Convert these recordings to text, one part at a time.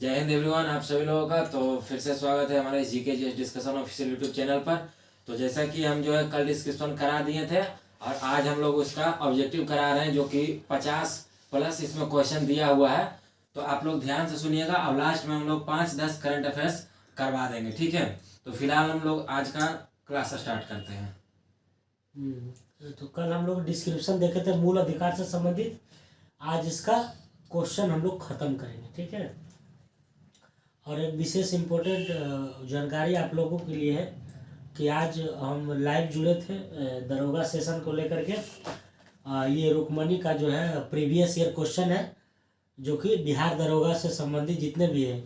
जय हिंद एवरीवन, आप सभी लोगों का तो फिर से स्वागत है हमारे GK GS discussion official YouTube channel पर। तो जैसा कि हम जो है कल डिस्क्रिप्शन करा दिए थे और आज हम लोग उसका ऑब्जेक्टिव करा रहे हैं, जो कि 50 प्लस इसमें क्वेश्चन दिया हुआ है। तो आप लोग ध्यान से सुनिएगा और लास्ट में हम लोग 5-10 करंट अफेयर्स करवा देंगे, ठीक है। तो फिलहाल हम लोग आज का क्लास स्टार्ट करते हैं। तो कल हम लोग डिस्क्रिप्शन देखे थे मूल अधिकार से संबंधित। आज इसका क्वेश्चन हम लोग खत्म करेंगे, ठीक है। और एक विशेष इम्पोर्टेंट जानकारी आप लोगों के लिए है कि आज हम लाइव जुड़े थे दरोगा सेशन को लेकर के। ये रुक्मणी का जो है प्रीवियस ईयर क्वेश्चन है, जो कि बिहार दरोगा से संबंधित जितने भी है,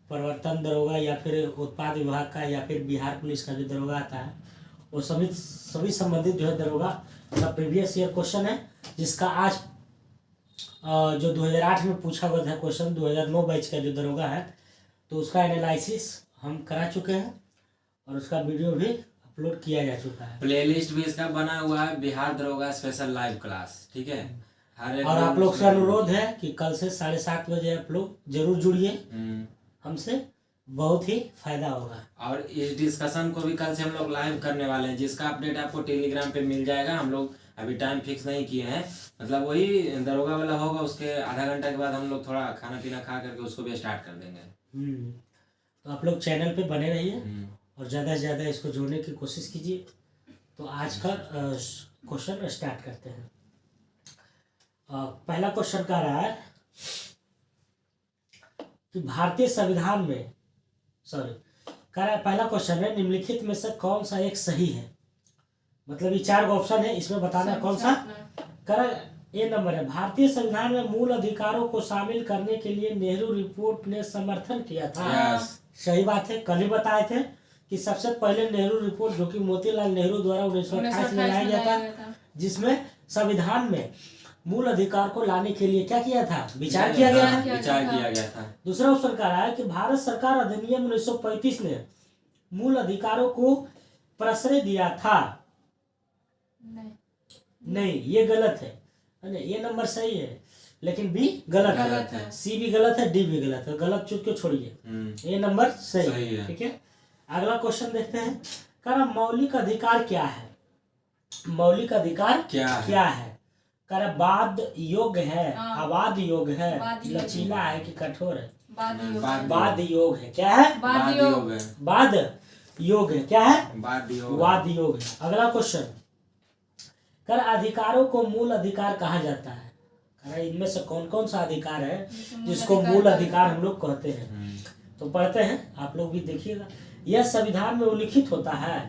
प्रवर्तन दरोगा या फिर उत्पाद विभाग का या फिर बिहार पुलिस का जो दरोगा आता है, वो सभी संबंधित जो है दरोगा का प्रीवियस ईयर क्वेश्चन है, जिसका आज जो 2008 में पूछा हुआ था क्वेश्चन, 2009 बैच का जो दरोगा है, तो उसका एनालिसिस हम करा चुके हैं और उसका वीडियो भी अपलोड किया जा चुका है। प्लेलिस्ट भी इसका बना हुआ है, बिहार दरोगा स्पेशल लाइव क्लास, ठीक है। और आप लोग से अनुरोध है कि कल से 7:30 बजे आप लोग जरूर जुड़िए हमसे, बहुत ही फायदा होगा। और इस डिस्कशन को भी कल से हम लोग लाइव करने वाले हैं, जिसका अपडेट आपको टेलीग्राम पे मिल जाएगा। हम लोग अभी टाइम फिक्स नहीं किए हैं, मतलब वही दरोगा वाला होगा, उसके आधा घंटा के बाद हम लोग थोड़ा खाना पीना खा करके उसको भी स्टार्ट कर देंगे। तो आप लोग चैनल पे बने रहिए और ज़्यादा से ज़्यादा इसको जोड़ने की कोशिश कीजिए। तो आज का क्वेश्चन स्टार्ट करते हैं। पहला क्वेश्चन कह रहा है कि भारतीय संविधान में पहला क्वेश्चन है, निम्नलिखित में से कौन सा एक सही है। मतलब ये 4 ऑप्शन है, इसमें बताना कौन सा। ए नंबर है, भारतीय संविधान में मूल अधिकारों को शामिल करने के लिए नेहरू रिपोर्ट ने समर्थन किया था। सही बात है, कल ही बताए थे कि सबसे पहले नेहरू रिपोर्ट, जो कि मोतीलाल नेहरू द्वारा 1928 में लाया गया था, जिसमें संविधान में मूल अधिकार को लाने के लिए क्या किया था, विचार किया गया था। दूसरा ऑप्शन कह रहा है कि भारत सरकार अधिनियम 1935 ने मूल अधिकारों को प्रश्रय दिया था। नहीं, ये गलत है। ये नंबर सही है, लेकिन बी गलत है। सी भी गलत है, डी भी गलत है। गलत चूक के छोड़िए, ये नंबर सही है, ठीक है। अगला क्वेश्चन देखते हैं। कह मौलिक अधिकार क्या है। मौलिक अधिकार क्या है। कह वाद योग्य है, अवाद योग्य है, लचीला है कि कठोर है। वाद योग है। क्या है? वाद योग है। क्या है? वाद योग है। अगला क्वेश्चन, कर अधिकारों को मूल अधिकार कहा जाता है। इनमें से कौन कौन सा अधिकार है जिसको मूल अधिकार हम लोग कहते हैं। तो पढ़ते हैं, आप लोग भी देखिएगा। यह संविधान में उल्लिखित होता है।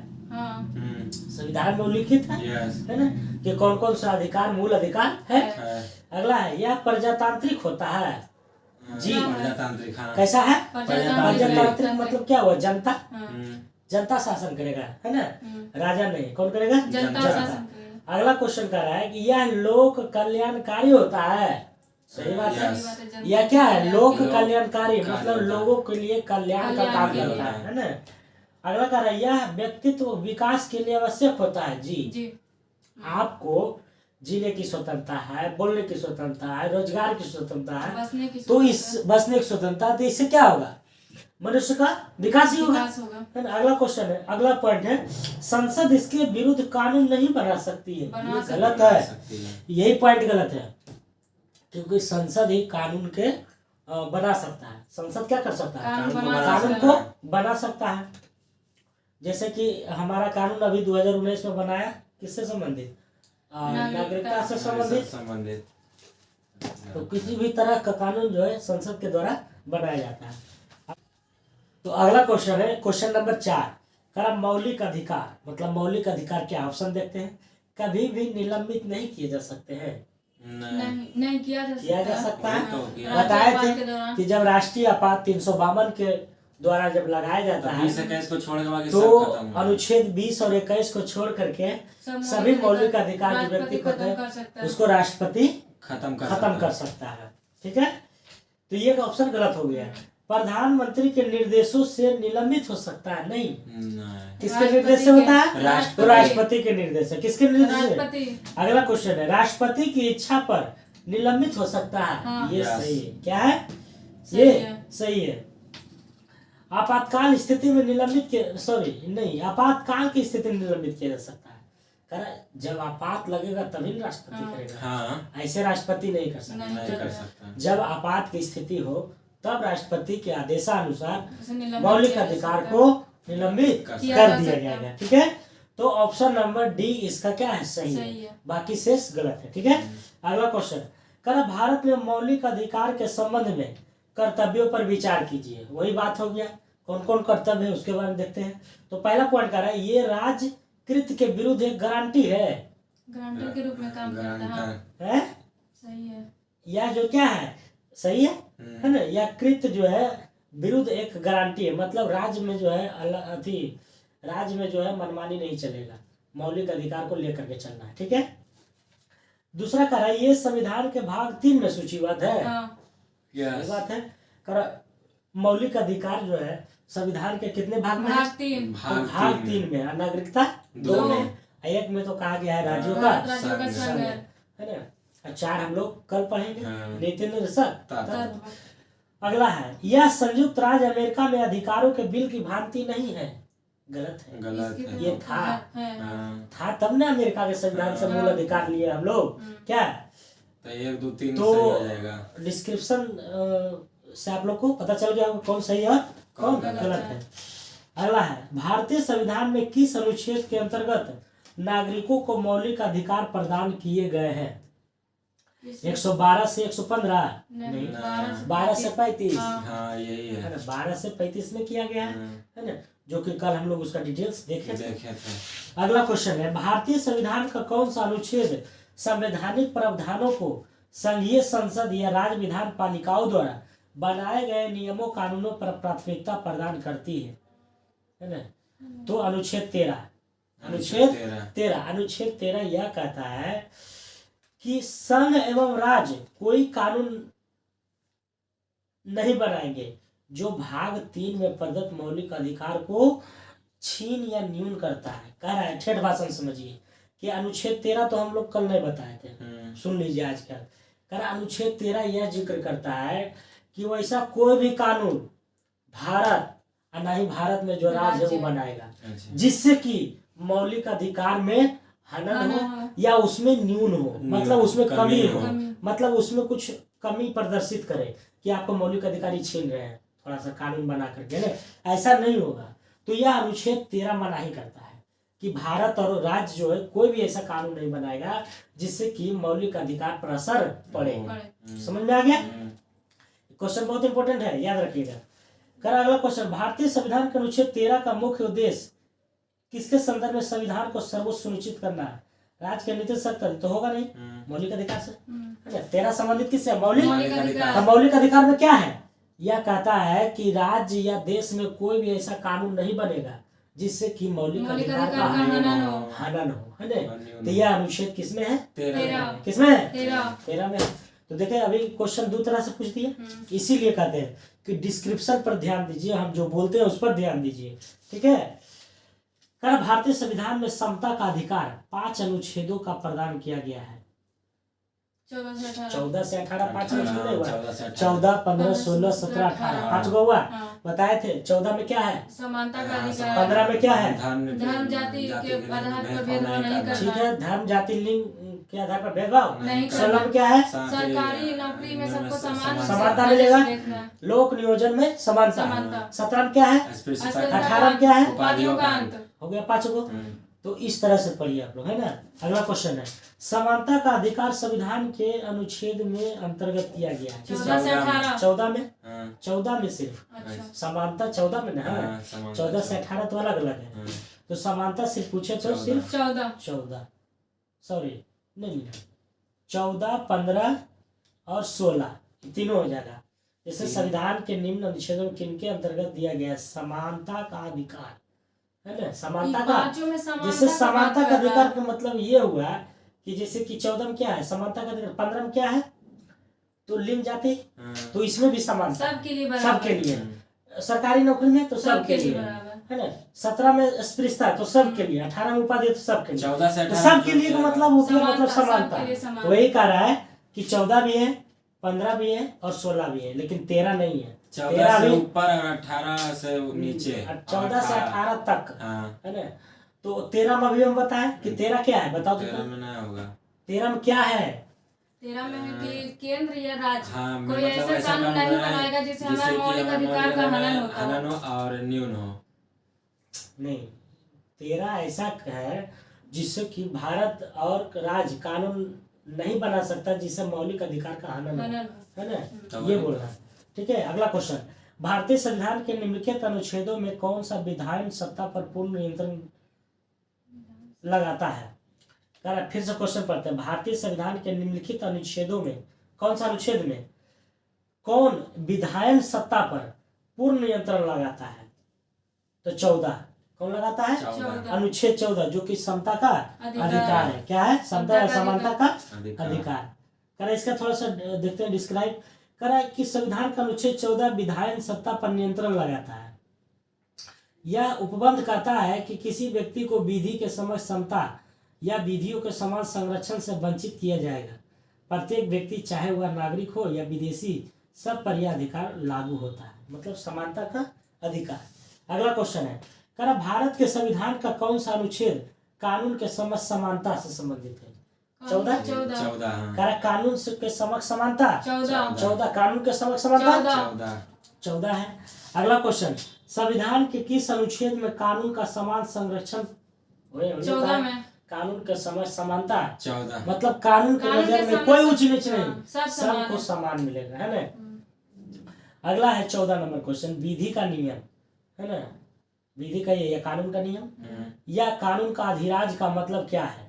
संविधान में उल्लिखित है ना, कि कौन कौन सा अधिकार मूल अधिकार है। अगला है, यह प्रजातांत्रिक होता है। जी, प्रजातांत्रिक। कैसा है? प्रजातांत्रिक मतलब क्या हुआ, जनता शासन करेगा, है ना, राजा नहीं। कौन करेगा? जनता। अगला क्वेश्चन कर रहा है कि यह लोक कल्याणकारी होता है। सही बात है। यह क्या है? लोक कल्याणकारी, मतलब लोगों के लिए कल्याण का काम करता है ना। अगला कह रहा है, यह व्यक्तित्व विकास के लिए आवश्यक होता है। जी। आपको जीने की स्वतंत्रता है, बोलने की स्वतंत्रता है, रोजगार की स्वतंत्रता है, तो इस बसने की स्वतंत्रता, तो इससे क्या होगा, मनुष्य का विकास ही होगा। अगला क्वेश्चन है, अगला पॉइंट है, संसद इसके विरुद्ध कानून नहीं बना सकती है। ये गलत है, यही पॉइंट गलत है, क्योंकि संसद ही कानून के बना सकता है। संसद क्या कर सकता है? कानून को बना सकता है। जैसे कि हमारा कानून अभी 2019 में बनाया, किससे संबंधित? नागरिकता से संबंधित। तो किसी भी तरह का कानून जो है संसद के द्वारा बनाया जाता है। तो अगला क्वेश्चन है, क्वेश्चन नंबर 4, मौलिक अधिकार, मतलब मौलिक अधिकार क्या। ऑप्शन देखते हैं। कभी भी निलंबित नहीं किए जा सकते हैं। नहीं किया जा सकता है। बताए थे कि जब राष्ट्रीय आपात 352 के द्वारा जब लगाया जाता है, 20-21 को छोड़ के तो अनुच्छेद 20 और 21 को छोड़ करके सभी मौलिक अधिकार जो व्यक्ति होते हैं उसको राष्ट्रपति खत्म कर सकता है, ठीक है। तो ये ऑप्शन गलत हो गया। प्रधानमंत्री के निर्देशों से निलंबित हो सकता है। नहीं। किसके निर्देश से होता है? राष्ट्रपति के निर्देश से। किसके निर्देश से? अगला क्वेश्चन है, राष्ट्रपति की इच्छा पर निलंबित हो सकता है। ये सही है। क्या है? सही है। आपातकाल स्थिति में आपातकाल की स्थिति में निलंबित किया जा सकता है। कह रहा है जब आपात लगेगा तभी राष्ट्रपति करेगा। हाँ, ऐसे राष्ट्रपति नहीं कर सकता। नहीं कर सकता। जब आपात की स्थिति हो तब राष्ट्रपति के आदेशानुसार मौलिक अधिकार को निलंबित कर दिया जाएगा। ठीक है, तो ऑप्शन नंबर डी इसका क्या है, सही है। बाकी शेष गलत है। ठीक है, अगला क्वेश्चन कह रहा भारत में मौलिक अधिकार के संबंध में कर्तव्यों पर विचार कीजिए। वही बात हो गया, कौन कौन कर्तव्य है उसके बारे में देखते हैं। तो पहला पॉइंट कह रहा है ये राजकृत के विरुद्ध एक गारंटी है, गारंटर के रूप में काम करता है? सही है। या जो क्या है, सही है ना। या कृत जो है विरुद्ध एक गारंटी है, मतलब राज्य में जो है राज्य में जो है मनमानी नहीं चलेगा, मौलिक अधिकार को लेकर के चलना है। ठीक है, दूसरा कह रहा है ये संविधान के भाग 3 में सूचीबद्ध है। ये बात है। मौलिक अधिकार जो है संविधान के कितने भाग में है? भाग 3 में। नागरिकता 2 में, एक में तो कहा गया है राज्यों का संघ है ना। 4 हम लोग कल पढ़ेंगे, नीति निर्देशक। अगला है यह संयुक्त राज्य अमेरिका में अधिकारों के बिल की भांति नहीं है। गलत है। ये था तब ना अमेरिका के संविधान से मूल अधिकार लिए हम लोग। क्या तो 1 2 3 तो सही हो जाएगा। डिस्क्रिप्शन से आप लोग को पता चल गया कौन सही है कौन गलत है। अगला है भारतीय संविधान में किस अनुच्छेद के अंतर्गत नागरिकों को मौलिक अधिकार प्रदान किए गए हैं? 112 से 115 नहीं, 12 से 35। हाँ यही है। 12 से 35 में किया गया है ना, जो कि कल हम लोग उसका डिटेल्स देखे थे। अगला क्वेश्चन है भारतीय संविधान का कौन सा अनुच्छेद संवैधानिक प्रावधानों को संघीय संसद या राज्य विधान पालिकाओं द्वारा बनाए गए नियमों कानूनों पर प्राथमिकता प्रदान करती है ना? तो अनुच्छेद 13 अनुच्छेद 13 यह कहता है कि संघ एवं राज्य कोई कानून नहीं बनाएंगे जो भाग 3 में प्रदत्त मौलिक अधिकार को छीन या न्यून करता है। कह रहा है ठेठ भाषण समझिए कि अनुच्छेद 13 तो हम लोग कल नहीं बताए थे, सुन लीजिए आज कल। कह रहा अनुच्छेद 13 यह जिक्र करता है कि वैसा कोई भी कानून भारत और न ही भारत में जो राज्य है वो बनाएगा जिससे कि मौलिक अधिकार में हनन हो या उसमें न्यून हो, मतलब उसमें कमी हो, मतलब उसमें कुछ कमी प्रदर्शित करे कि आपको मौलिक अधिकार छीन रहे हैं थोड़ा सा कानून बना करके ना, ऐसा नहीं होगा। तो यह अनुच्छेद 13 मनाही करता है कि भारत और राज्य जो है कोई भी ऐसा कानून नहीं बनाएगा जिससे कि मौलिक अधिकार पर असर पड़े। समझ में आ गया? क्वेश्चन बहुत इंपॉर्टेंट है, याद रखिएगा। कर अगला क्वेश्चन भारतीय संविधान के अनुच्छेद 13 का मुख्य उद्देश्य किसके संदर्भ में संविधान को सर्वोच्च सुनिश्चित करना है? राज्य के नीति सत्ता तो होगा नहीं, मौलिक अधिकार से है ना। 13 संबंधित किससे? मौलिक अधिकार। मौलिक अधिकार में क्या है? यह कहता है कि राज्य या देश में कोई भी ऐसा कानून नहीं बनेगा जिससे कि मौलिक अधिकार का हनन हो, है ना। तो यह अनुच्छेद किसमें है? 13। किसमें है? 13 में। तो देखें अभी क्वेश्चन 2 तरह से पूछ दिए, इसीलिए कहते हैं कि डिस्क्रिप्शन पर ध्यान दीजिए, हम जो बोलते हैं उस पर ध्यान दीजिए। ठीक है, भारतीय संविधान में समता का अधिकार 5 अनुच्छेदों का प्रदान किया गया है। 14 से 18 5 अनुच्छेद हुआ, 14, 15, 16, 17, 18 5 गो हुआ। बताए थे 14 में क्या है? समानता का अधिकार। 15 में क्या है? धर्म जाति के आधार पर भेदभाव नहीं करना। ठीक है, धर्म जाति लिंग के आधार पर भेदभाव नहीं। 16 में क्या है? सरकारी नौकरी में सबको समानता मिलेगा, लोक नियोजन में समानता। 17 में क्या है? 18 में क्या है? उपाधियों का अंत। हो गया 5 गो। तो इस तरह से पढ़िए आप लोग, है ना। अगला क्वेश्चन है समानता का अधिकार संविधान के अनुच्छेद में अंतर्गत किया गया है। 14 में सिर्फ समानता 14 में ना, 14 से 18 तो अलग अलग है। तो समानता सिर्फ पूछे तो सिर्फ 14 सॉरी नहीं 14, 15 और 16 तीनों हो जाएगा। जैसे संविधान के निम्न अनुच्छेदों किनके अंतर्गत दिया गया? समानता का अधिकार, है ना। समानता का, जैसे समानता का अधिकार का मतलब ये हुआ कि जैसे कि 14 में क्या है? समानता का अधिकार। 15 में क्या है? तो लिंग जाति, तो इसमें भी समानता सबके लिए। सरकारी नौकरी में तो सबके लिए, है ना। 17 में अस्पृश्यता तो सबके लिए, 18 में उपाधि तो सबके लिए, 14 से 18 सबके लिए का मतलब हो गया मतलब समानता। तो वही कह रहा है कि 14 भी है, 15 भी है और 16 भी है, लेकिन 13 नहीं है। 14 से ऊपर और 18 से नीचे, 14 से 18 तक हाँ। है ना। तो 13 में भी हम बताएं कि 13 क्या है, बताओ। 13 में ना होगा। 13 में क्या है? 13 में है कि केंद्र या राज्य हाँ, कोई मतलब ऐसा ऐसा कानून कानून नहीं बनाए बनाएगा जिससे जिससे हमारे कि मौलिक हमारे अधिकार का हनन होता हो। हनन हो और न्यून हो। नहीं, 13 ऐसा है जिससे कि भारत और राज्य कानून नहीं बना सकता जिससे मौलिक अधिकार का हनन हो, है ना, ये बोल रहा है। ठीक है, अगला क्वेश्चन। भारतीय संविधान के निम्नलिखित अनुच्छेदों में कौन सा विधायन सत्ता पर पूर्ण नियंत्रण लगाता है? कह रहा फिर से क्वेश्चन पढ़ते हैं। भारतीय संविधान के निम्नलिखित अनुच्छेदों में कौन सा अनुच्छेद में कौन विधायन सत्ता पर पूर्ण नियंत्रण लगाता है? तो 14 कौन लगाता है? 14 अनुच्छेद 14 जो कि समता का अधिकार है। क्या है? समता या समानता का अधिकार। करा इसका थोड़ा सा देखते हैं डिस्क्राइब। करा कि संविधान का अनुच्छेद 14 विधायन सत्ता पर नियंत्रण लगाता है। यह उपबंध करता है कि किसी व्यक्ति को विधि के समक्ष समता या विधियों के समान संरक्षण से वंचित किया जाएगा। प्रत्येक व्यक्ति चाहे वह नागरिक हो या विदेशी, सब पर यह अधिकार लागू होता है, मतलब समानता का अधिकार। अगला क्वेश्चन है, करा भारत के संविधान का कौन सा अनुच्छेद कानून के समक्ष समानता से संबंधित है? 14 करा कानून के समक्ष समानता 14 कानून के समक्ष समानता 14 है। अगला क्वेश्चन, संविधान के किस अनुच्छेद में कानून का समान संरक्षण 14 में कानून के समक्ष समानता 14 मतलब कानून के नजर में कोई ऊंच नीच नहीं, सब सबको समान मिलेगा, है ना। अगला है 14 नंबर क्वेश्चन, विधि का नियम, है ना। विधि का ये कानून का नियम या कानून का अधिराज का मतलब क्या है?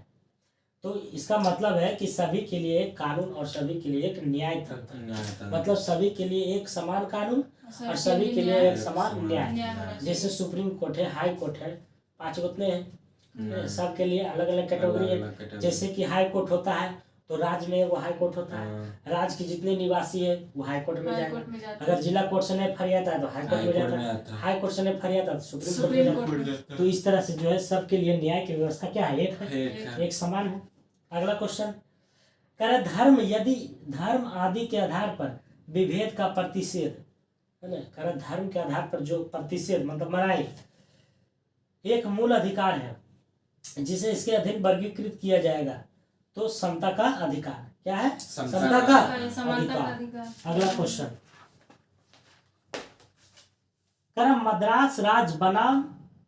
तो इसका मतलब है कि सभी के लिए एक कानून और सभी के लिए एक न्याय तंत्र, मतलब सभी के लिए एक समान कानून और सभी के लिए एक समान न्याय। जैसे सुप्रीम कोर्ट है, हाई कोर्ट है, 5 उतने हैं, सबके लिए अलग अलग कैटेगरी है। जैसे कि हाई कोर्ट होता है तो राज्य में वो हाई कोर्ट होता है, राज्य के जितने निवासी है वो हाई कोर्ट में जाएगा। अगर जिला कोर्ट से नहीं फरियाता है तो हाई कोर्ट में जाता है, हाई कोर्ट से नहीं फरियाता तो सुप्रीम कोर्ट में जाता है। तो इस तरह से जो है सबके लिए न्याय की व्यवस्था क्या है? एक है, एक समान है। अगला क्वेश्चन, कह रहा धर्म यदि धर्म आदि के आधार पर विभेद का प्रतिषेध, है ना, कह रहा धर्म के आधार पर जो प्रतिषेध मतलब मनाई एक मूल अधिकार है जिसे इसके अधीन वर्गीकृत किया जाएगा तो समता का अधिकार। क्या है? समता का अधिकार। अगला क्वेश्चन, कह मद्रास राज्य बनाम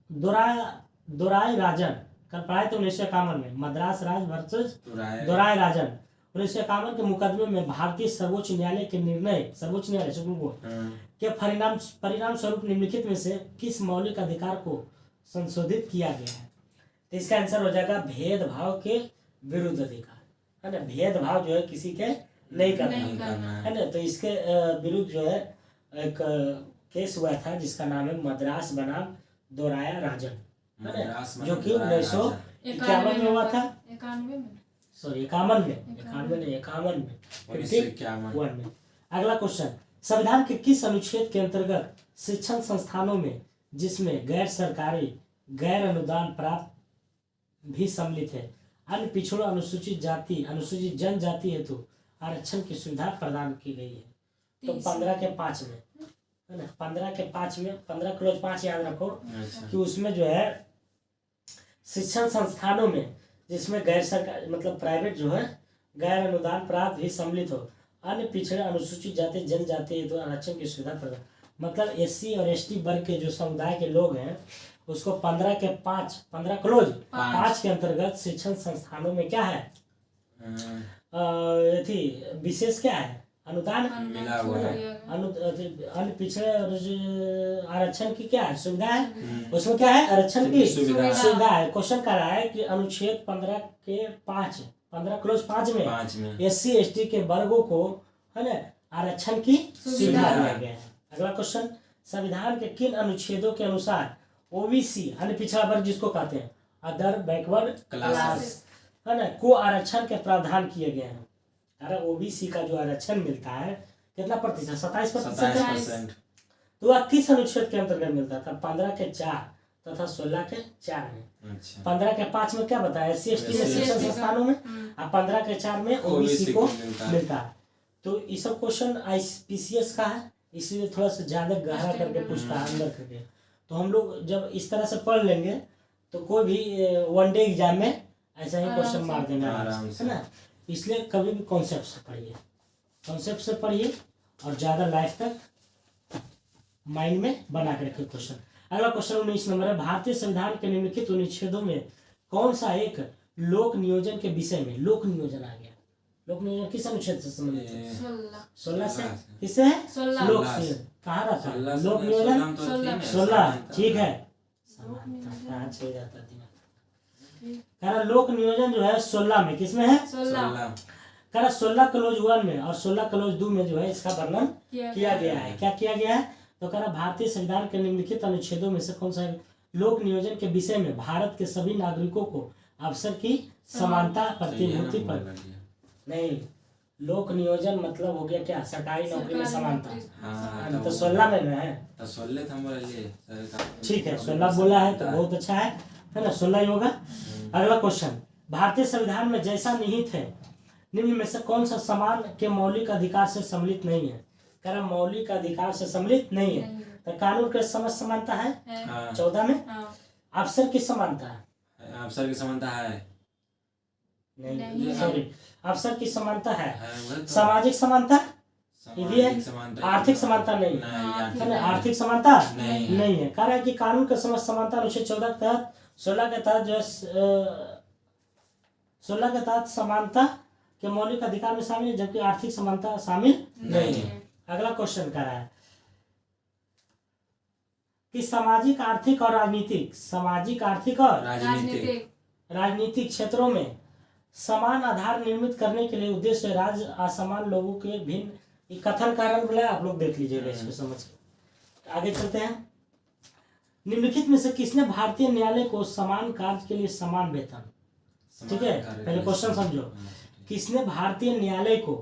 दोराई राजन, कल पढ़ाए थे 1951 में, मद्रास राज्य वर्सेस दोराई राजन 1951 के मुकदमे में भारतीय सर्वोच्च न्यायालय के निर्णय, सर्वोच्च न्यायालय सुप्रीम कोर्ट के परिणाम स्वरूप निम्नलिखित में से किस मौलिक अधिकार को संशोधित किया गया है? तो इसका आंसर हो जाएगा भेदभाव के विरुद्ध अधिकार, है ना। भेदभाव जो है किसी के नहीं करना, है ना। तो इसके विरुद्ध जो है एक केस हुआ था जिसका नाम है मद्रास बनाम दोराया राजन, है ना, जो कि 1951 में हुआ था। 51 में। अगला क्वेश्चन, संविधान के किस अनुच्छेद के अंतर्गत शिक्षण संस्थानों में जिसमें गैर सरकारी गैर अनुदान प्राप्त भी सम्मिलित है अन्य पिछड़ों अनुसूचित जाति अनुसूचित जनजाति हेतु आरक्षण की सुविधा प्रदान की गई है? तो 15 के 5 में, है ना, 15 के 5 में 15 क्लोज 5 याद रखो कि उसमें जो है शिक्षण संस्थानों में जिसमें गैर सरकारी मतलब प्राइवेट जो है गैर अनुदान प्राप्त भी सम्मिलित हो अन्य पिछड़े अनुसूचित जाति जनजाति हेतु आरक्षण की सुविधा प्रदान, मतलब SC और ST वर्ग के जो समुदाय के लोग हैं उसको 15 के 5 15 क्लोज 5 के अंतर्गत शिक्षण संस्थानों में क्या है थी विशेष क्या है अनुदान मिला हुआ है, अन्य पिछड़े आरक्षण की क्या है सुविधा है, उसमें क्या है आरक्षण की सुविधा है। क्वेश्चन कर रहा है कि अनुच्छेद 15 के 5 15 क्लोज 5 में SC ST के वर्गों को, है ना, आरक्षण की सुविधा दिया गया है। अगला क्वेश्चन, संविधान के किन अनुच्छेदों के अनुसार OBC अन्य पिछड़ा वर्ग जिसको कहते हैं अदर बैकवर्ड क्लास, है ना, को आरक्षण के प्रावधान किए गए हैं। अरे OBC का जो आरक्षण मिलता है कितना प्रतिशत? 27%। तो वह किस अनुच्छेद के अंतर्गत मिलता था? 15 के 4 तथा 16 के 4 में। 15 के 5 में क्या बताया? SC ST में शिक्षण संस्थानों में, और 15 के 4 में OBC को मिलता है। तो ये सब क्वेश्चन IPCS का है, इसलिए थोड़ा सा ज्यादा गहरा करके पूछता है अंदर करके। तो हम लोग जब इस तरह से पढ़ लेंगे तो कोई भी वनडे एग्जाम में ऐसा ही क्वेश्चन मार देना आराम है ना। इसलिए कभी भी कॉन्सेप्ट से पढ़िए, कॉन्सेप्ट से पढ़िए और ज़्यादा लाइफ तक माइंड में बना के रखिए क्वेश्चन। अगला क्वेश्चन 19 नंबर है, भारतीय संविधान के निम्नलिखित अनुच्छेदों में कौन सा एक लोक नियोजन के विषय में, लोक नियोजन आ गया, लोक नियोजन किस अनुच्छेद से संबंधित है? 16 से, किससे है? 16 लोक से कहाँ रहता है 16 लोक नियोजन? 16 ठीक है, कहाँ चल जाता है दिमाग। कह रहा लोक नियोजन जो है 16 में, किसमें है? 16 कह रहा 16 क्लोज 1 में और 16 क्लोज 2 में जो है इसका वर्णन किया गया है। क्या किया गया है? तो कह रहा भारतीय संविधान के निम्नलिखित अनुच्छेदों में से कौन सा लोक नियोजन के विषय में भारत के सभी नागरिकों को अवसर की समानता प्रतिभूति पर नहीं, लोक नियोजन मतलब हो गया क्या, सरकारी नौकरी में समानता। तो 16 में है तो 16 हम बोले ठीक है, 16 बोला है तो बहुत अच्छा है ना, 16 ही होगा। अगला क्वेश्चन, भारतीय संविधान में जैसा निहित है निम्न में से कौन सा समान के मौलिक अधिकार से सम्मिलित नहीं है? कह रहा मौलिक अधिकार से सम्मिलित नहीं है। तो कानून के समझ समानता है 14 में। अवसर की समानता है, अवसर की समानता है नहीं सॉरी, अवसर की समानता है। सामाजिक समानता ये भी है, आर्थिक समानता नहीं है ना, आर्थिक समानता नहीं है। कह रहा है कि कानून के समझ समानता अनुच्छेद 14 के तहत 16 के तहत जो है 16 के तहत समानता के मौलिक अधिकार में शामिल है, जबकि आर्थिक समानता शामिल नहीं है। अगला क्वेश्चन कह रहा है कि सामाजिक आर्थिक और राजनीतिक, सामाजिक आर्थिक और राजनीतिक क्षेत्रों में समान आधार निर्मित करने के लिए उद्देश्य राज्य असमान लोगों के भिन्न कथन कारण बोला, आप लोग देख लीजिएगा इसको समझ के। आगे चलते हैं, निम्नलिखित में से किसने भारतीय न्यायालय को समान कार्य के लिए समान वेतन, ठीक है पहले क्वेश्चन समझो, किसने भारतीय न्यायालय को,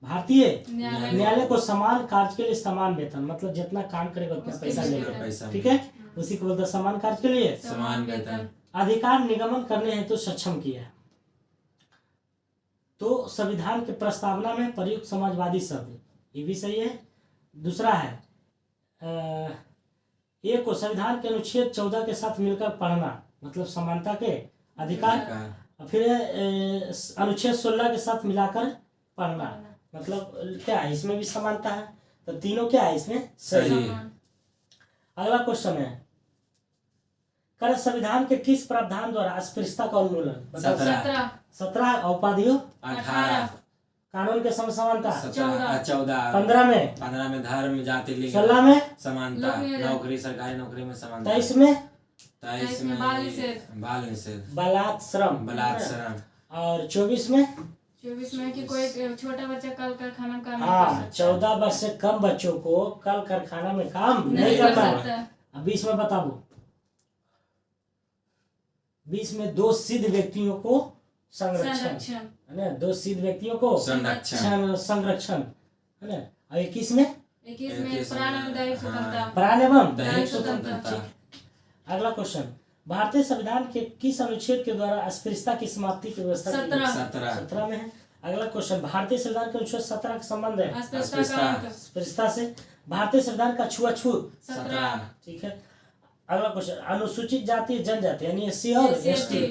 भारतीय न्यायालय को समान कार्य के लिए समान वेतन, मतलब जितना काम करेगा उतना पैसा लेगा, ठीक है, उसी को बोलते समान कार्य के लिए समान वेतन, अधिकार निगमन करने हेतु सक्षम किया। तो संविधान के प्रस्तावना में प्रयुक्त समाजवादी शब्द ये भी सही है। दूसरा है एक को संविधान के अनुच्छेद 14 के साथ मिलकर पढ़ना, मतलब समानता के अधिकार। फिर अनुच्छेद 16 के साथ मिलाकर पढ़ना, मतलब क्या है, इसमें भी समानता है। तो तीनों क्या है इसमें सही। अगला क्वेश्चन है, कर संविधान के किस प्रावधान द्वारा अस्पृश्यता का उन्मूलन? 17 उपाधियों 18 कानून के समानता 14 15 में धर्म जाति लिंग 16 में समानता, नौकरी सरकारी नौकरी में समानता, 23 में बाल निषेध बलात्श्रम और 24 में कि कोई छोटा बच्चा कल कारखाना में काम हाँ 14 वर्ष से कम बच्चों को कल कारखाना में काम नहीं करना है। अब 20 में बता दो, 20 में दो सिद्ध व्यक्तियों को संरक्षण है ना, दो सिद्ध व्यक्तियों को संरक्षण है ना। और 21 में प्राण एवं दैहिक स्वतंत्रता। अगला क्वेश्चन, भारतीय संविधान के किस अनुच्छेद के द्वारा अस्पृश्यता की समाप्ति की व्यवस्था 17 में है। अगला क्वेश्चन, भारतीय संविधान के अनुच्छेद 17 का संबंध है अस्पृश्यता से। भारतीय संविधान का छुआछूत 17, ठीक है। अगला क्वेश्चन, अनुसूचित जाति जनजाति यानी SC और ST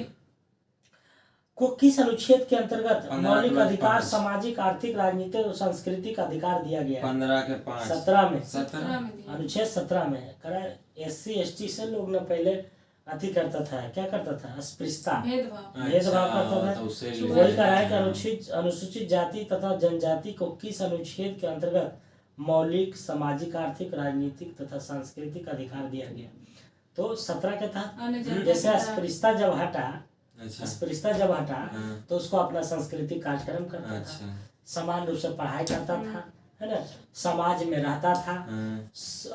को किस अनुच्छेद के अंतर्गत मौलिक अधिकार, सामाजिक आर्थिक राजनीतिक और सांस्कृतिक अधिकार दिया गया? 15 के 5 17 में, 17 अनुच्छेद 17 में। SC ST से लोग न पहले अति करता था, क्या करता था, अस्पृश्यता भेदभाव करता था। वही कह रहा है कि अनुसूचित जाति तथा जनजाति को किस अनुच्छेद के अंतर्गत मौलिक सामाजिक आर्थिक राजनीतिक तथा सांस्कृतिक अधिकार दिया गया? तो 17 के तहत। जैसे अस्पृश्यता जब हटा तो उसको अपना सांस्कृतिक कार्यक्रम करता था, समान रूप से पढ़ाई करता था, है ना, समाज में रहता था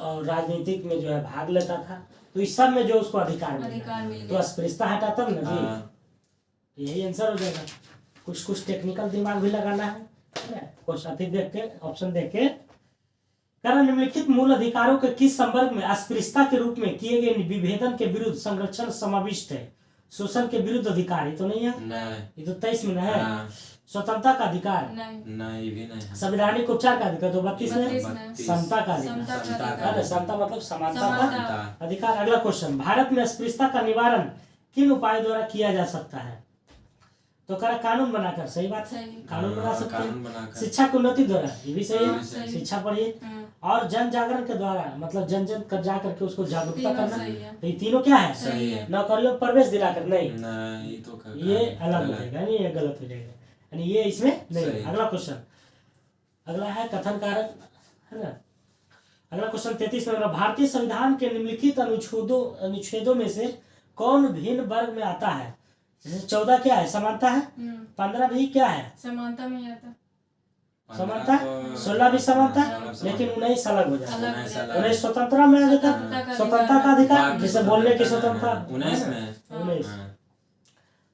और राजनीतिक में जो है भाग लेता था। तो इस सब में जो उसको अधिकार मिला तो अस्पृश्यता हटा तब ना जी, यही आंसर हो जाएगा। कुछ टेक्निकल दिमाग भी लगाना है ना। क्वेश्चन देख के ऑप्शन देख के, कारण निम्नलिखित मूल अधिकारों के किस संवर्ग में अस्पृश्यता के रूप में किए गए विभेदन के विरुद्ध संरक्षण समाविष्ट है? शोषण के विरुद्ध अधिकार, ये तो नहीं है, ये तो 23 में है। स्वतंत्रता का अधिकार, नहीं। नहीं भी नहीं। संवैधानिक उपचार का अधिकार, तो 32 में 32 में। समता का अधिकार, समता का समता अधिकार। है ना, समता मतलब समानता का समानता। अधिकार। अगला क्वेश्चन, भारत में अस्पृश्यता का निवारण किन उपायों द्वारा किया जा सकता है? तो करा कानून बनाकर, सही बात है, सही। कानून बना सकते कानून हैं। बनाकर। शिक्षा की उन्नति द्वारा, ये भी सही हाँ, है, सही। शिक्षा पढ़िए। हाँ, और जन जागरण के द्वारा, मतलब जन जन कर जा करके उसको जागरूकता तीनों करना, सही है। तो ये तीनों क्या है? सही है। नौकरियों में प्रवेश दिलाकर, नहीं, नहीं तो ये अलग हो जाएगा, यानी ये गलत हो जाएगा, यानी ये इसमें नहीं। सही। अगला क्वेश्चन, अगला है कथन कारक, है ना। अगला क्वेश्चन 33 में, भारतीय संविधान के निम्नलिखित अनुच्छेदों में से कौन भिन्न वर्ग में आता है? जैसे 14 क्या है? समानता है। 15 भी क्या है? समानता में ही आता। समानता। 16 भी समानता, लेकिन 19 अलग हो जाता है। अलग हो जाता है। 19 स्वतंत्रता में आ जाता है, स्वतंत्रता का स्वतंत्रता का अधिकार, बाकी जैसे बोलने की स्वतंत्रता। 19 में। 19। हाँ।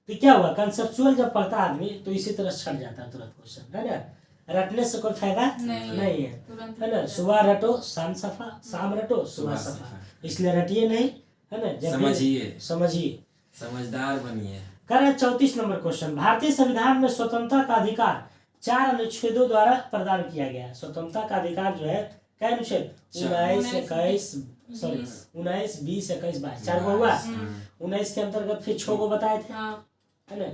तो क्या हुआ, कंसेप्चुअल जब पढ़ता आदमी तो इसी तरह छट जाता है तुरंत क्वेश्चन, है ना। रटने से कोई फायदा नहीं है, तुरंत है ना। सुबह रटो शाम सफा, शाम रटो सुबह सफा, इसलिए रटिए नहीं, है ना, जब भी समझिए। समझिए। समझदार बनिए। कर रहे 34 नंबर क्वेश्चन, भारतीय संविधान में स्वतंत्रता का अधिकार 4 अनुच्छेदों द्वारा प्रदान किया गया है। स्वतंत्रता का अधिकार जो है, क्या अनुच्छेद? 19, 21, सॉरी 19, 20, 21, 22, 4 को हुआ। 19 के अंतर्गत फिर 6 को बताए थे, हाँ, है ना,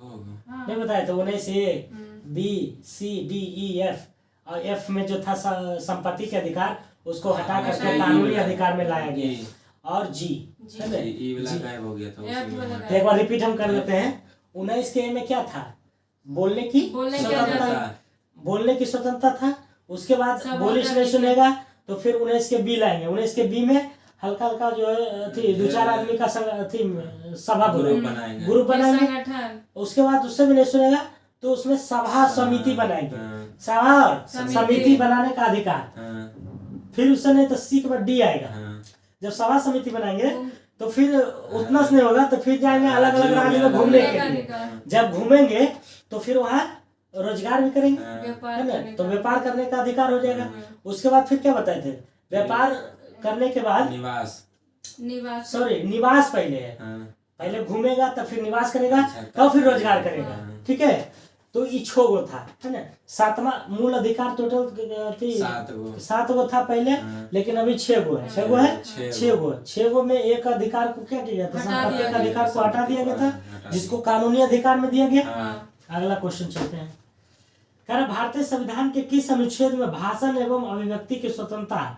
हाँ। नहीं बताए थे। 19 ए, बी, सी, डी, ई, एफ, और एफ में जो था संपत्ति के अधिकार, उसको हटा करके कानूनी अधिकार में लाया गया, और जी, है ना, ई वाला गायब हो गया था F उसी वाला में। तो एक बार रिपीट हम कर लेते हैं। 19 के ए में क्या था? बोलने की बोलने की स्वतंत्रता, आजादी। बोलने की स्वतंत्रता था। उसके बाद सब बोलिश होता नहीं है। सुनेगा, तो फिर 19 के बी लाएंगे। 19 के बी में हल्का हल्का जो है थी 2-4 आदमी का सभा ग्रुप बनाएंगे। ग्रुप बनाएंगे। संगठन। उसके बाद उससे भी नहीं सुनेगा, तो उसमें सभा समिति बनाएंगे। हाँ। सभा और समिति। समिति बनाने का अधिकार। हाँ। फिर उससे नहीं तो सी के बाद डी आएगा। हाँ। जब सभा समिति बनाएंगे तो फिर उतना से नहीं होगा, तो फिर जाएंगे अलग अलग राज्य में घूमने के लिए। अधिकार। जब घूमेंगे तो फिर वहाँ रोजगार भी करेंगे, व्यापार है ना, करने तो का। व्यापार करने का अधिकार हो जाएगा। उसके बाद फिर क्या बताए थे? व्यापार करने के बाद, निवास। निवास। सॉरी निवास पहले है, हाँ। पहले घूमेगा तब फिर निवास करेगा, अच्छा, तब फिर रोजगार करेगा, हाँ। ठीक है। तो ये 6 गो था, है ना। 7वां मूल अधिकार टोटल थी 7 गो था पहले, हाँ। लेकिन अभी 6 गो है। 6 गो है, 6 6 गो में एक अधिकार को क्या किया गया था? हटा संपत्ति दिया का गया। अधिकार को हटा दिया गया था, हटा जिसको कानूनी अधिकार में दिया गया। हाँ। अगला क्वेश्चन चलते हैं। कह रहा, भारतीय संविधान के किस अनुच्छेद में भाषण एवं अभिव्यक्ति की स्वतंत्रता है?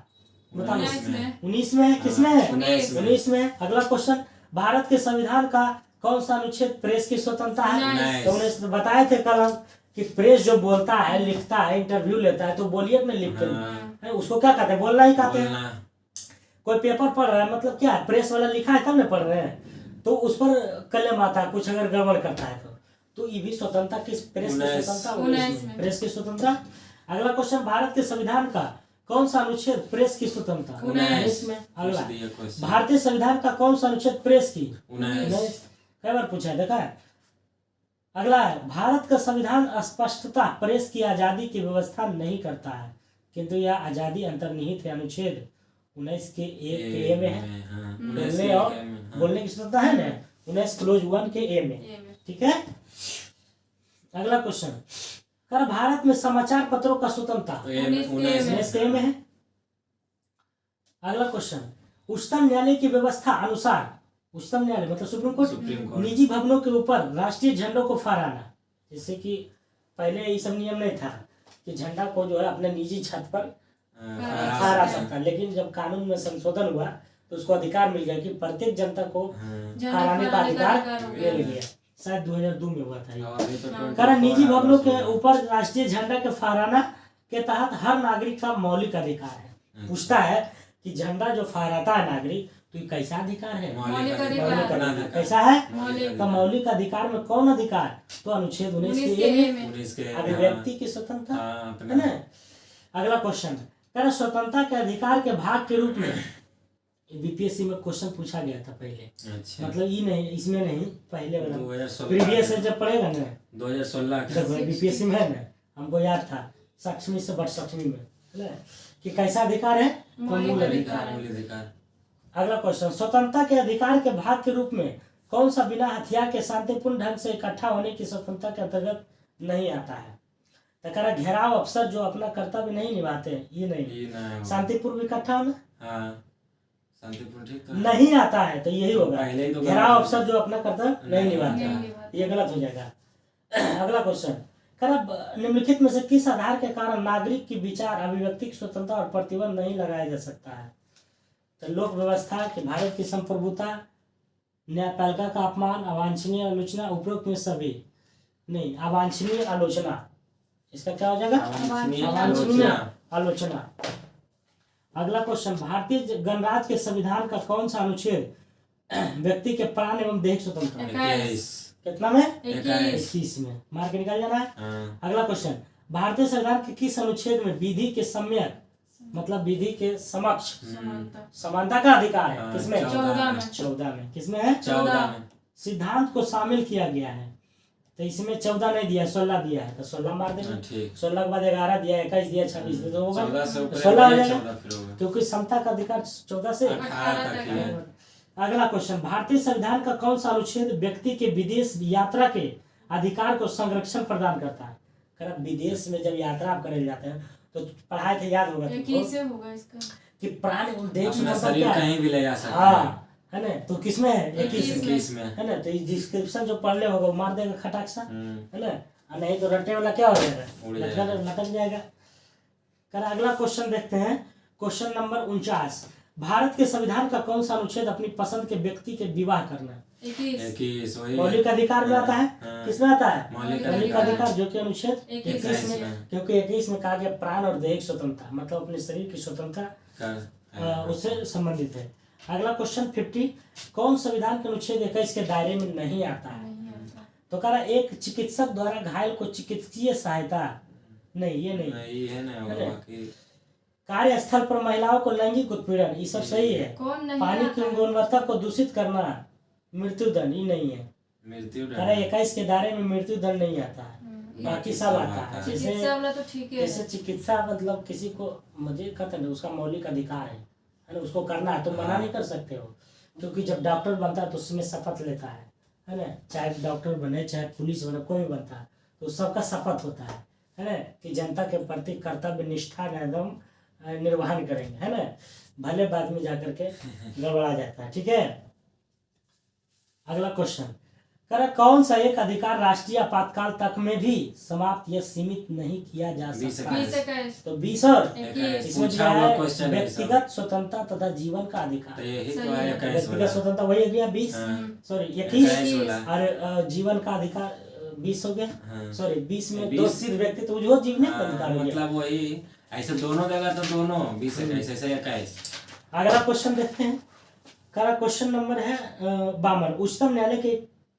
बताओ। 19 में। 19 में है, किसमें है? 19 में। 19 में है। अगला क्वेश्चन, भारत के संविधान का कौन सा अनुच्छेद प्रेस की स्वतंत्रता है? 19। तो 19 तो बताए थे कल हम कि प्रेस जो बोलता है, लिखता है, इंटरव्यू लेता है, तो बोलिए अपने लिख के, हाँ। है, उसको क्या कहते हैं? बोलना ही कहते हैं। बोलना। कोई पेपर पढ़ रहा है, मतलब क्या है, प्रेस वाला लिखा है तब ना पढ़ रहे हैं, तो उस पर कलम आता है, कुछ अगर गड़बड़ करता है तो ये भी स्वतंत्रता की, प्रेस की 19 स्वतंत्रता 19 में, में। प्रेस की स्वतंत्रता। अगला क्वेश्चन, भारत के संविधान का कौन सा अनुच्छेद प्रेस की स्वतंत्रता? 19 में। अगला, पूछ दिया क्वेश्चन। भारतीय संविधान का कौन सा अनुच्छेद प्रेस की? 19। कई बार पूछा है, देखा है। अगला है, भारत का संविधान स्पष्टता प्रेस की आजादी की व्यवस्था नहीं करता है, किंतु यह आजादी अंतर्निहित है। अनुच्छेद 19 के ए में है, हाँ। बोलने और बोलने की स्वतंत्रता है ना, 19 क्लोज 1 के ए में, ये में। ठीक है। अगला क्वेश्चन, कर भारत में समाचार पत्रों का स्वतंत्रता 19 19 के ए में है। अगला क्वेश्चन, उच्चतम न्यायालय की व्यवस्था अनुसार, उच्चतम न्यायालय मतलब सुप्रीम सुप्रीम कोर्ट, कोर्ट। निजी भवनों के ऊपर राष्ट्रीय झंडों को फहराना, जैसे कि पहले ये सब नियम नहीं था कि झंडा को जो है अपने निजी छत पर फहरा सकता, लेकिन जब कानून में संशोधन हुआ तो उसको अधिकार मिल गया कि प्रत्येक जनता को झंडा फहराने का फहराने का अधिकार अधिकार हो गया। मिल गया। शायद 2002 में हुआ था ये। तो कारण निजी भवनों के ऊपर राष्ट्रीय झंडा के फहराना के तहत हर नागरिक का मौलिक अधिकार है। पूछता है कि झंडा जो फहराता है नागरिक, तो ये कैसा अधिकार है? मौलिक अधिकार। मौलिक अधिकार कैसा है? मौलिक। तो मौलिक अधिकार में कौन अधिकार? तो अनुच्छेद 19 19 के के ए ए में में। अभिव्यक्ति की स्वतंत्रता, है ना। अगला क्वेश्चन, कह स्वतंत्रता के अधिकार के भाग के रूप में बीपीएससी में क्वेश्चन पूछा गया था पहले, अच्छा। मतलब ये नहीं, इसमें नहीं, पहले वाला 2016 प्रीवियस से जब पढ़ेगा ना, 2016 देखो बीपीएससी में है ना, हमको याद था 7वीं से 8वीं में, है ना, कि कैसा अधिकार है? तो मौलिक मूल अधिकार। अधिकार है। मूल अधिकार। अगला क्वेश्चन, स्वतंत्रता के अधिकार के भाग के रूप में कौन सा बिना हथियार के शांतिपूर्ण ढंग से इकट्ठा होने की स्वतंत्रता के अंतर्गत नहीं आता है? तो कह रहा घेराव अफसर जो अपना कर्तव्य नहीं निभाते, ये नहीं। शांतिपूर्ण इकट्ठा होना शांतिपूर्ण ठीक नहीं आता है, तो यही होगा। पहले तो घेराव अफसर जो अपना कर्तव्य नहीं निभाते, ये गलत हो जाएगा। अगला क्वेश्चन, कह रहा निम्नलिखित में से किस आधार के कारण नागरिक की विचार अभिव्यक्ति की स्वतंत्रता और प्रतिबंध नहीं लगाया जा सकता है? तो लोक व्यवस्था की भारत की संप्रभुता, न्यायपालिका का अपमान, अवांछनीय आलोचना, उपरोक्त में सभी नहीं। अवांछनीय आलोचना, इसका क्या हो जाएगा? अवांछनीय आलोचना। अगला क्वेश्चन, भारतीय गणराज्य के संविधान का कौन सा अनुच्छेद व्यक्ति के प्राण एवं देह स्वतंत्रता? कितना में? 21 में। मार के निकाल जाना है। अगला क्वेश्चन, भारतीय संविधान के किस अनुच्छेद में विधि के सम्यक मतलब विधि के समक्ष समानता का अधिकार है? किसमें? 14 में। किसमें है? 14 में। सिद्धांत को शामिल किया गया है, तो इसमें 14 नहीं दिया, 16 दिया है, तो 16 मार देंगे। 16 के बाद 11 दिया, 21 दिया, 26 दिया, तो होगा 16 हो जाएगा, क्योंकि समता का अधिकार 14 से 18 तक है। अगला क्वेश्चन, भारतीय संविधान का कौन सा अनुच्छेद व्यक्ति के विदेश यात्रा के अधिकार को संरक्षण प्रदान करता है? कर विदेश में जब यात्रा आप करने जाते हैं तो पढ़ाई थे, याद होगा कि प्राण देश कहीं भी ले जा सकते हैं। हाँ, है ना? तो किसमें है? 21 में है ना? तो डिस्क्रिप्शन जो पढ़ ले होगा वो मार देगा खटाक सा, है ना? और नहीं तो रट्टे वाला क्या हो जाएगा? लटक जाएगा। कर अगला क्वेश्चन देखते हैं, क्वेश्चन नंबर 49, भारत के संविधान का कौन सा अनुच्छेद अपनी पसंद के व्यक्ति के विवाह करना? 21 मौलिक अधिकार में आता है। किसमें आता है? मौलिक अधिकार, जो कि अनुच्छेद 21 में, क्योंकि 21 में कहा गया प्राण और देह स्वतंत्रता, मतलब अपने शरीर की स्वतंत्रता उससे संबंधित है। अगला क्वेश्चन 50, कौन संविधान के अनुच्छेद 21 के दायरे में नहीं आता है? तो कह रहा एक चिकित्सक द्वारा घायल को चिकित्सीय सहायता नहीं, ये नहीं है ना। कार्यस्थल पर महिलाओं को लैंगिक उत्पीड़न, ये सब सही है। पानी की गुणवत्ता को दूषित करना, मृत्युदंड, ये नहीं है। मृत्युदंड 21 के दायरे में मृत्युदंड नहीं आता है, बाकी सब आता है। जैसे चिकित्सा मतलब किसी को मुझे कहते हैं उसका मौलिक अधिकार है ना, उसको करना है, तो मना नहीं कर सकते हो, क्योंकि जब डॉक्टर बनता है तो उसमें शपथ लेता है ना? चाहे डॉक्टर बने चाहे पुलिस बने, कोई भी बनता है तो सबका शपथ होता है ना, कि जनता के प्रति कर्तव्य निष्ठा एवं निर्वहन करेंगे, है ना? भले बाद में जाकर के गड़बड़ा जाता है। ठीक है, अगला क्वेश्चन, कर कौन सा एक अधिकार राष्ट्रीय आपातकाल तक में भी समाप्त या सीमित नहीं किया जा सकता? तो 20 और इसमें व्यक्तिगत स्वतंत्रता तथा जीवन का अधिकार। व्यक्तिगत स्वतंत्रता वही गया 20, सॉरी 21, और जीवन का अधिकार 20 हो गया। सॉरी 20 में दोषी व्यक्ति तो जो जीवन का अधिकार हो गया, मतलब वही ऐसे दोनों जगह तो दोनों 20 ऐसे 21। अगला क्वेश्चन देखते हैं, क्वेश्चन नंबर है 52, उच्चतम न्यायालय के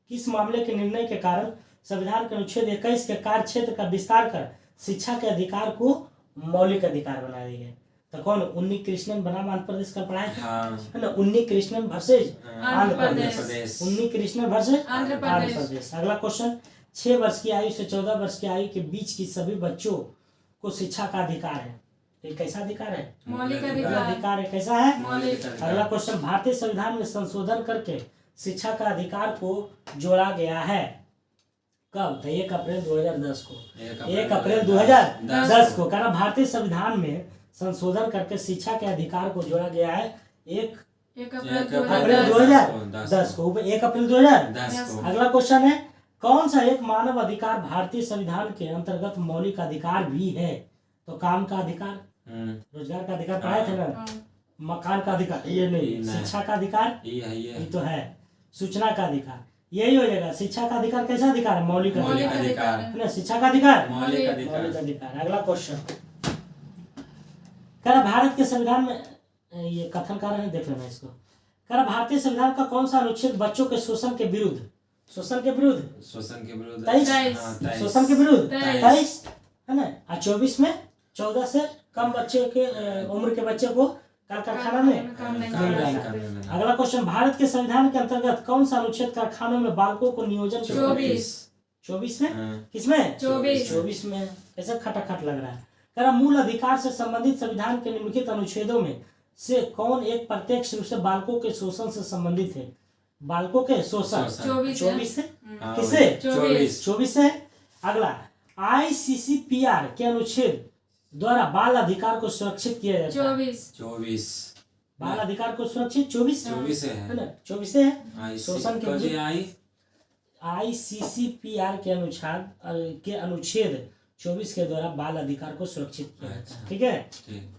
किस मामले के निर्णय के कारण संविधान के अनुच्छेद 21 के कार्य क्षेत्र का विस्तार कर शिक्षा के अधिकार को मौलिक अधिकार बना दिया? तो कौन? उन्नी कृष्णन बनाम आंध्र प्रदेश का पढ़ाया है ना, उन्नी कृष्णन वर्सेज आंध्र प्रदेश, उन्नी कृष्णन वर्सेज आंध्र प्रदेश। अगला क्वेश्चन, 6 वर्ष की आयु से 14 वर्ष की आयु के बीच की सभी बच्चों को शिक्षा का अधिकार है। ये कैसा अधिकार है? मौलिक अधिकार है। कैसा है? अगला क्वेश्चन, भारतीय संविधान में संशोधन करके शिक्षा का अधिकार को जोड़ा गया है कब? तो 1 अप्रैल 2010 को। 1 अप्रैल 2010 को कहा भारतीय संविधान में संशोधन करके शिक्षा के अधिकार को जोड़ा गया है 1 अप्रैल 2010 को। 1 अप्रैल 2010 को। अगला क्वेश्चन है, कौन सा एक मानव अधिकार भारतीय संविधान के अंतर्गत मौलिक अधिकार भी है? तो काम का अधिकार, रोजगार का अधिकार पढ़ाए थे ना, मकान का अधिकार ये नहीं, शिक्षा का अधिकार ये तो है, सूचना का अधिकार यही हो जाएगा। शिक्षा का अधिकार कैसा अधिकार है? मौलिक अधिकार है ना, शिक्षा का अधिकार मौलिक अधिकार। अगला क्वेश्चन, कह भारत के संविधान में, ये कथन कर रहे हैं, देख लेना इसको। कह भारतीय संविधान का कौन सा अनुच्छेद बच्चों के शोषण के विरुद्ध 23 शोषण के विरुद्ध 23 है ना, और 24 में 14 से कम बच्चे के उम्र के बच्चे को कारखाना में नहीं डालना। अगला क्वेश्चन, भारत के संविधान के अंतर्गत कौन सा अनुच्छेद कारखानों में बालकों को नियोजन? 24 में। किसमें? 24 में। कैसे खटाखट लग रहा है? कह रहा मूल अधिकार से संबंधित संविधान के निम्नलिखित अनुच्छेदों में से कौन एक प्रत्यक्ष रूप से बालकों के शोषण से संबंधित है? बालकों के शोषण। 24 से हाँ, किसे? 24 से। अगला ICCPR के अनुच्छेद द्वारा बाल अधिकार को सुरक्षित किया जाता है। 24 बाल अधिकार को सुरक्षित 24 है ना, 24 से है। आई शोषण के कभी आई ICCPR के अनुच्छेद 24 के द्वारा बाल अधिकार को सुरक्षित किया जाता है। ठीक है। ठीक।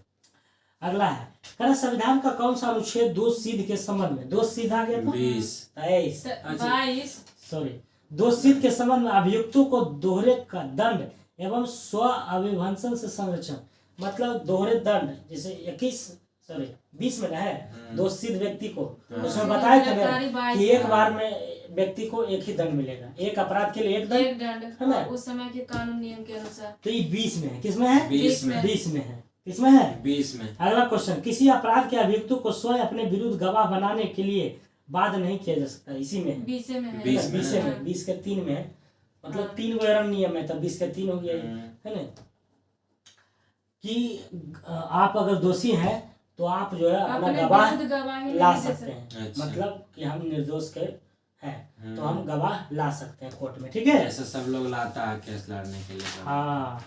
अगला है करा संविधान का कौन सा अनुच्छेद दोष सिद्ध के संबंध में, दोष सिद्ध आ गया था 20 22 सॉरी, दोष सिद्ध के संबंध में अभियुक्तों को दोहरे का दंड एवं स्व अभिभंसन से संरक्षण, मतलब दोहरे दंड, जैसे 20 में है दोष सिद्ध व्यक्ति को, उसमें बताया था ना कि एक बार में व्यक्ति को एक ही दंड मिलेगा, एक अपराध के लिए एक दंड, है ना, उस समय के कानून नियम के अनुसार। तो ये 20 में है। किसमें है? 20 में। 20 में है। किसमें है? 20 में। अगला क्वेश्चन, किसी अपराध के अभियुक्त को स्वयं अपने विरुद्ध गवाह बनाने के लिए बाध्य नहीं किया जा सकता, इसी में है। 20 में है। 20 में 20 में, 20 के 3 में है, मतलब 3 वैरण नियम है, तब 20 के 3 हो गया, है ना, कि आप अगर दोषी हैं तो आप जो है अपना गवाह ला सकते हैं, अच्छा। मतलब कि हम निर्दोष के हैं तो हम गवाह ला सकते हैं कोर्ट में। ठीक है। ऐसा सब लोग लाता है केस लड़ने के लिए। हाँ।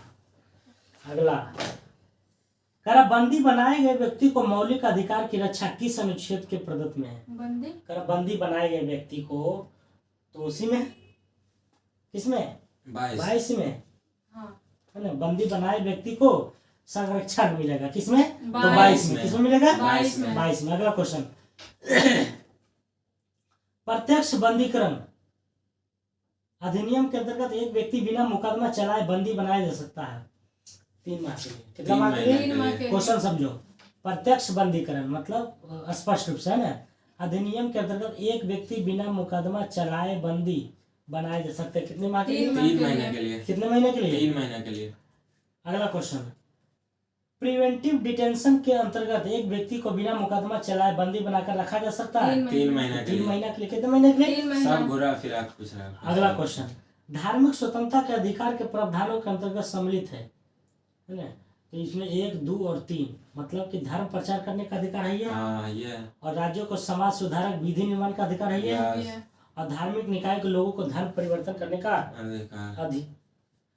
अगला काराबंदी बनाए गए व्यक्ति को मौलिक अधिकार की रक्षा किस अनुच्छेद के प्रदत्त में है? काराबंदी बनाए गए व्यक्ति को तो उसी में, किसमें? 22 में, है ना, बंदी बनाए व्यक्ति को संरक्षण मिलेगा, किसमें? तो 22 में। किसमें मिलेगा? 22 में। अगला क्वेश्चन, प्रत्यक्ष बंदीकरण अधिनियम के अंतर्गत एक व्यक्ति बिना मुकदमा चलाए बंदी बनाया जा सकता है 3 माह के लिए। कितना माह के लिए? क्वेश्चन समझो। प्रत्यक्ष बंदीकरण मतलब स्पष्ट रूप से, है ना, अधिनियम के अंतर्गत एक व्यक्ति बिना मुकदमा चलाए बंदी बनाया जा सकता है कितने माह के लिए? 3 महीने के लिए। कितने महीने के लिए? 3 महीने के लिए। अगला क्वेश्चन, प्रिवेंटिव डिटेंशन के अंतर्गत एक व्यक्ति को बिना मुकदमा चलाए बंदी बनाकर रखा जा सकता है 3 महीने के 3 लिए। महीने के लिए। कितने महीने के लिए? सब घुरा फिरा पूछ रहा है। अगला क्वेश्चन, धार्मिक स्वतंत्रता के अधिकार के प्रावधानों के अंतर्गत सम्मिलित है ना, तो इसमें 1, 2 और 3, मतलब कि धर्म प्रचार करने का अधिकार है ये, हाँ ये, और राज्यों को समाज सुधारक विधि निर्माण का अधिकार है ये, और धार्मिक निकाय के लोगों को धर्म परिवर्तन करने का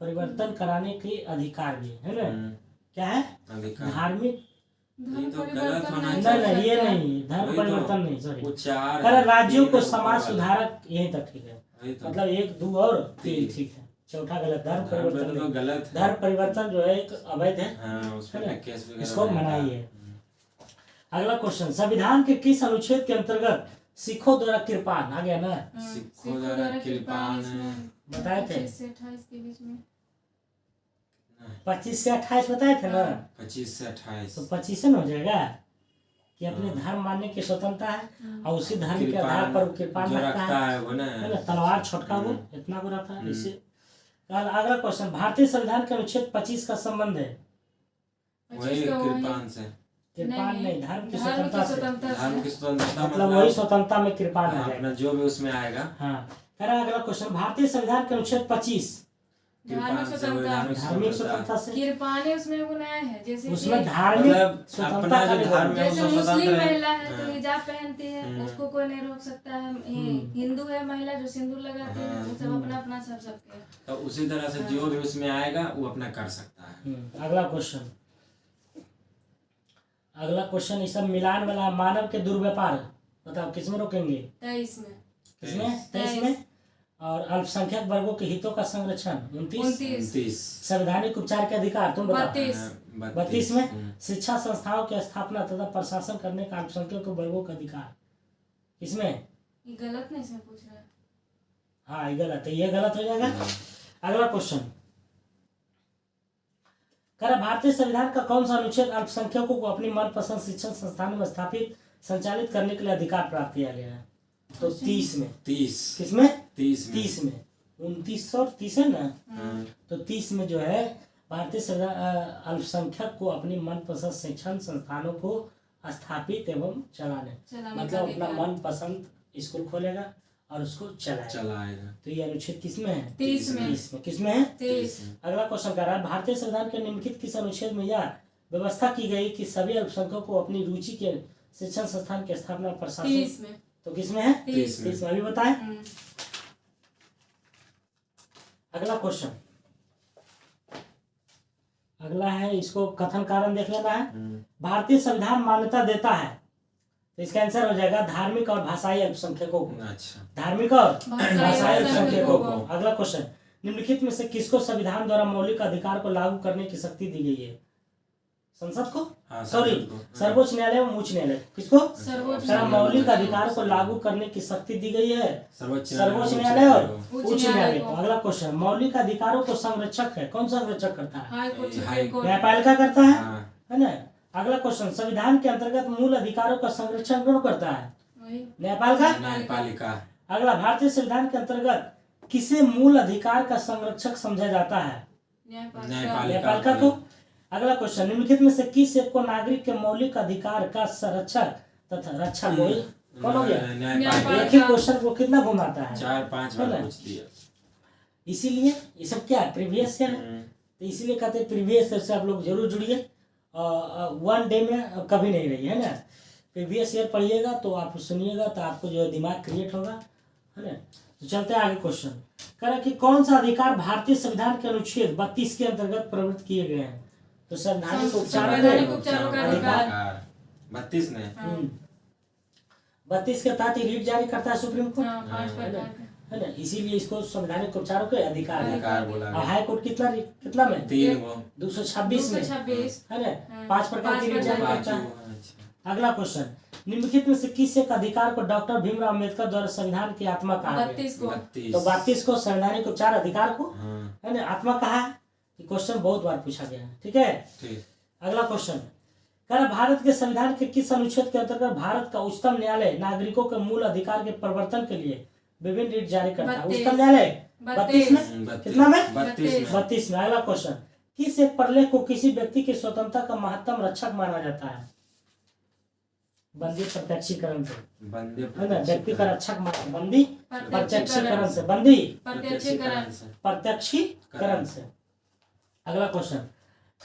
परिवर्तन कराने के अधिकार भी है ना। क्या है? धार्मिक तो गलत होना नहीं, चाहिए। ये नहीं, धर्म परिवर्तन नहीं, सॉरी, उच्चार अरे राज्यों को 3 समाज ऊपर सुधारक, यही तक ठीक है, वही तो। मतलब 1, 2 और 3 ठीक है, चौथा गलत, धर्म परिवर्तन तो नहीं। गलत है। धर्म परिवर्तन जो है एक अवैध है, हाँ, उस पर केस वगैरह इसको बनेगा। मनाइए। अगला क्वेश्चन, संविधान के किस अनुच्छेद के अंतर्गत सिखों द्वारा कृपान आ गया ना? सिखों द्वारा कृपान बताए थे 25 से 28 के बीच में। 25 से 28 बताए थे ना, 25 से 28 तो 25 से न हो जाएगा कि अपने धर्म मानने की स्वतंत्रता है और उसी धर्म के आधार पर कृपान जो रखता रखता है, है वो ना, है ना, तलवार छोटका वो इतना को रहता है इससे। अगला क्वेश्चन, भारतीय संविधान के अनुच्छेद 25 का संबंध है वही कृपान से। कृपान नहीं, धर्म की स्वतंत्रता से, धर्म की स्वतंत्रता मतलब वही स्वतंत्रता में कृपान आ जाएगा। अपना जो भी उसमें आएगा। हाँ। अगला क्वेश्चन, भारतीय संविधान के अनुच्छेद 25 कृपान से वही धार्मिक स्वतंत्रता से, कृपाने उसमें बनाया है, जैसे उसमें धार्मिक मतलब स्वतंत्रता अपना का जो भी धर्म बोला। है वो जैसे मुस्लिम स्वतंत्र महिला है। है तो हिजाब पहनती है, उसको कोई नहीं रोक सकता है। हिंदू है महिला जो सिंदूर लगाती है, वो सब अपना अपना सब सबके। तो उसी तरह से जो भी उसमें आएगा वो अपना कर सकता है। अगला क्वेश्चन, ये सब मिलान वाला मानव के दुर्व्यापार बताओ किसमें रोकेंगे? 23 में। किसमें? 23 में। और अल्पसंख्यक वर्गों के हितों का संरक्षण 29। संवैधानिक उपचार के अधिकार तुम बताओ 32 में। शिक्षा संस्थाओं की स्थापना तथा प्रशासन करने का अल्पसंख्यक वर्गों का अधिकार किसमें? ये गलत नहीं से पूछ रहा है। हाँ ये गलत है, ये गलत हो जाएगा। अगला क्वेश्चन, भारतीय संविधान का कौन सा अनुच्छेद अल्पसंख्यकों को अपनी मनपसंद शिक्षण संस्थानों में स्थापित संचालित करने के लिए अधिकार प्राप्त किया गया है? तो 30 में। 30 किसमें? 30 में। 29 और 30 है ना, तो 30 में जो है भारतीय संविधान अल्पसंख्यक को अपनी मनपसंद शिक्षण संस्थानों को स्थापित एवं चलाने मतलब अपना मनपसंद स्कूल खोलेगा और उसको चलाएगा। तो ये अनुच्छेद किसमें है? 30 में। किसमें है? 23। अगला क्वेश्चन कर रहा है, भारतीय संविधान के निम्नलिखित किस अनुच्छेद में यह व्यवस्था की गई कि सभी अल्पसंख्यकों को अपनी रुचि के शिक्षण संस्थान की स्थापना प्रशासन? तो किसमें है? 30 30 में। अभी बताएं अगला क्वेश्चन। अगला है, इसको कथन कारण देख लेना है। भारतीय संविधान मान्यता देता है, तो इसका आंसर हो जाएगा धार्मिक और भाषाई अल्पसंख्यकों को। अच्छा, धार्मिक और भाषाई भाषाई अल्पसंख्यकों को। को। अगला क्वेश्चन, निम्नलिखित में से किसको संविधान द्वारा मौलिक अधिकार को लागू करने की शक्ति दी गई है? संसद को, हाँ, सॉरी संसद को, हाँ। सर्वोच्च न्यायालय एवं उच्च न्यायालय। किसको? सर्वोच्च सर, मौलिक अधिकार को लागू करने की शक्ति दी गई है सर्वोच्च सर्वोच्च न्यायालय और उच्च उच्च न्यायालय न्यायालय को। को। अगला क्वेश्चन, मौलिक अधिकारों को संरक्षक है, कौन संरक्षक करता है? High court, high supreme court. न्यायपालिका करता है, हाँ, है ना। अगला क्वेश्चन, संविधान के अंतर्गत मूल अधिकारों का संरक्षण कौन करता है? वही न्यायपालिका। न्यायपालिका। अगला, भारतीय संविधान के अंतर्गत किसे मूल अधिकार का संरक्षक समझा जाता है? न्यायपालिका। न्यायपालिका को। अगला क्वेश्चन, निम्नलिखित में से किस एक को नागरिक के मौलिक अधिकार का संरक्षक तथा रक्षक हो? कौन हो गया? न्यायपालिका। एक ही क्वेश्चन को कितना घुमाता है? 4-5 बार पूछ दिया। इसीलिए ये सब क्या है? प्रीवियस है, तो इसीलिए कहते हैं प्रीवियस ईयर से आप लोग जरूर जुड़िए। 1 डे में कभी नहीं रही है ना। प्रीवियस ईयर पढ़िएगा तो आप सुनिएगा तो आपको जो है दिमाग क्रिएट होगा, है ना। तो चलते हैं आगे। क्वेश्चन कह रहा है कि कौन सा अधिकार भारतीय संविधान के अनुच्छेद 32 के अंतर्गत प्रवृत्त किए गए हैं? तो संवैधानिक उपचारों संवैधानिक के उपचारों का अधिकार। 32 ने। 32 के तहत ही रीट जारी करता है सुप्रीम कोर्ट, हाँ, 5 प्रकार के। है ना। इसीलिए इसको संवैधानिक उपचारों के अधिकार है। अधिकार बोला और गया। हाई कोर्ट कितना में? 3 को। 226 में, 226। है ना। हाँ, 5 प्रकार की रीट जारी प्रकार करता है। अच्छा। अगला क्वेश्चन, निम्नलिखित में से किस एक अधिकार को डॉक्टर भीमराव अम्बेडकर द्वारा संविधान की आत्मा कहा गया? 32 को। 32। तो 32 को संवैधानिक उपचार अधिकार को, हाँ, है ना, आत्मा कहा है। ये क्वेश्चन बहुत बार पूछा गया है, ठीक है। ठीक। अगला क्वेश्चन, कह रहा भारत के संविधान के किस अनुच्छेद के अंतर्गत भारत का उच्चतम न्यायालय नागरिकों के मूल अधिकार के प्रवर्तन के लिए विभिन्न रीट जारी करता है? 32 उच्चतम न्यायालय 32 में, 32 कितना में? 32 में। 32 में। अगला क्वेश्चन, किस एक प्रलेख को किसी व्यक्ति की स्वतंत्रता का महत्तम रक्षक माना जाता है? बंदी प्रत्यक्षीकरण से, बंदे है ना। व्यक्ति का रक्षक माना बंदी प्रत्यक्षीकरण से, प्रत्यक्षीकरण। बंदी प्रत्यक्षीकरण। प्रत्यक्षीकरण से। अगला क्वेश्चन,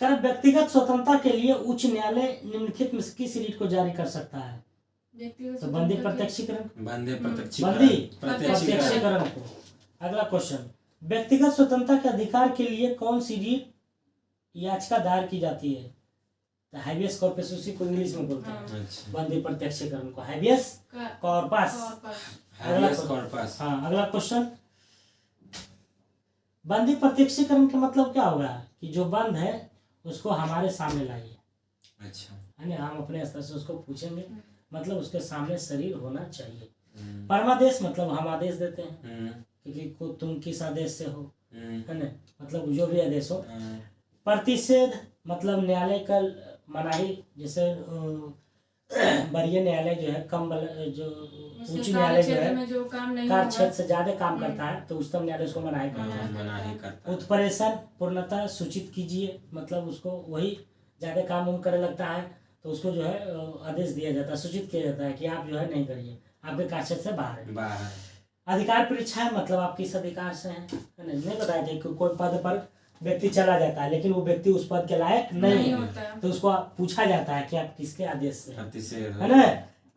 कर व्यक्तिगत स्वतंत्रता के लिए उच्च न्यायालय निम्नलिखित में से किस रीट को जारी कर सकता है? व्यक्तिगत तो बंदी स्वतंत्रता प्रत्यक्षीकरण, बंदे बंदी प्रत्यक्षीकरण। प्रत्यक्षीकरण को। अगला क्वेश्चन, व्यक्तिगत स्वतंत्रता के अधिकार के लिए कौन सी रीट याचिका दायर की जाती है? तो हैबियस कॉर्पस, उसी को इंग्लिश में बोलते हैं। अच्छा। बंदी प्रत्यक्षीकरण को हैबियस कॉर्पस। Habeas corpus. हाँ, अगला क्वेश्चन, बंदी प्रत्यक्षीकरण का मतलब क्या होगा? कि जो बंद है उसको हमारे सामने लाइए, अच्छा। है ना। हम अपने स्तर से उसको पूछेंगे, मतलब उसके सामने शरीर होना चाहिए। परमादेश मतलब हम आदेश देते हैं कि तुम किस आदेश से हो, है ना, मतलब जो भी आदेश हो। प्रतिषेध मतलब न्यायालय का मनाही, जैसे वरीय न्यायालय जो है कम जो उच्च न्यायालय जो है जो काम नहीं कार्य होगा। क्षेत्र से ज्यादा काम करता है तो उच्चतम न्यायालय उसको मनाही करता है। मनाही करता है। उत्प्रेषण पूर्णतः सूचित कीजिए, मतलब उसको वही ज्यादा काम उम करने लगता है तो उसको जो है आदेश दिया जाता है, सूचित किया जाता है कि आप जो है नहीं करिए, आपके कार्य क्षेत्र से बाहर है। बाहर। अधिकार परीक्षा है मतलब आप किस अधिकार से हैं, है ना। नहीं बताया कि कोई पद पर व्यक्ति चला जाता है लेकिन वो व्यक्ति उस पद के लायक नहीं होता है, तो उसको पूछा जाता है कि आप किसके आदेश से हैं, प्रतिषेध। है ना,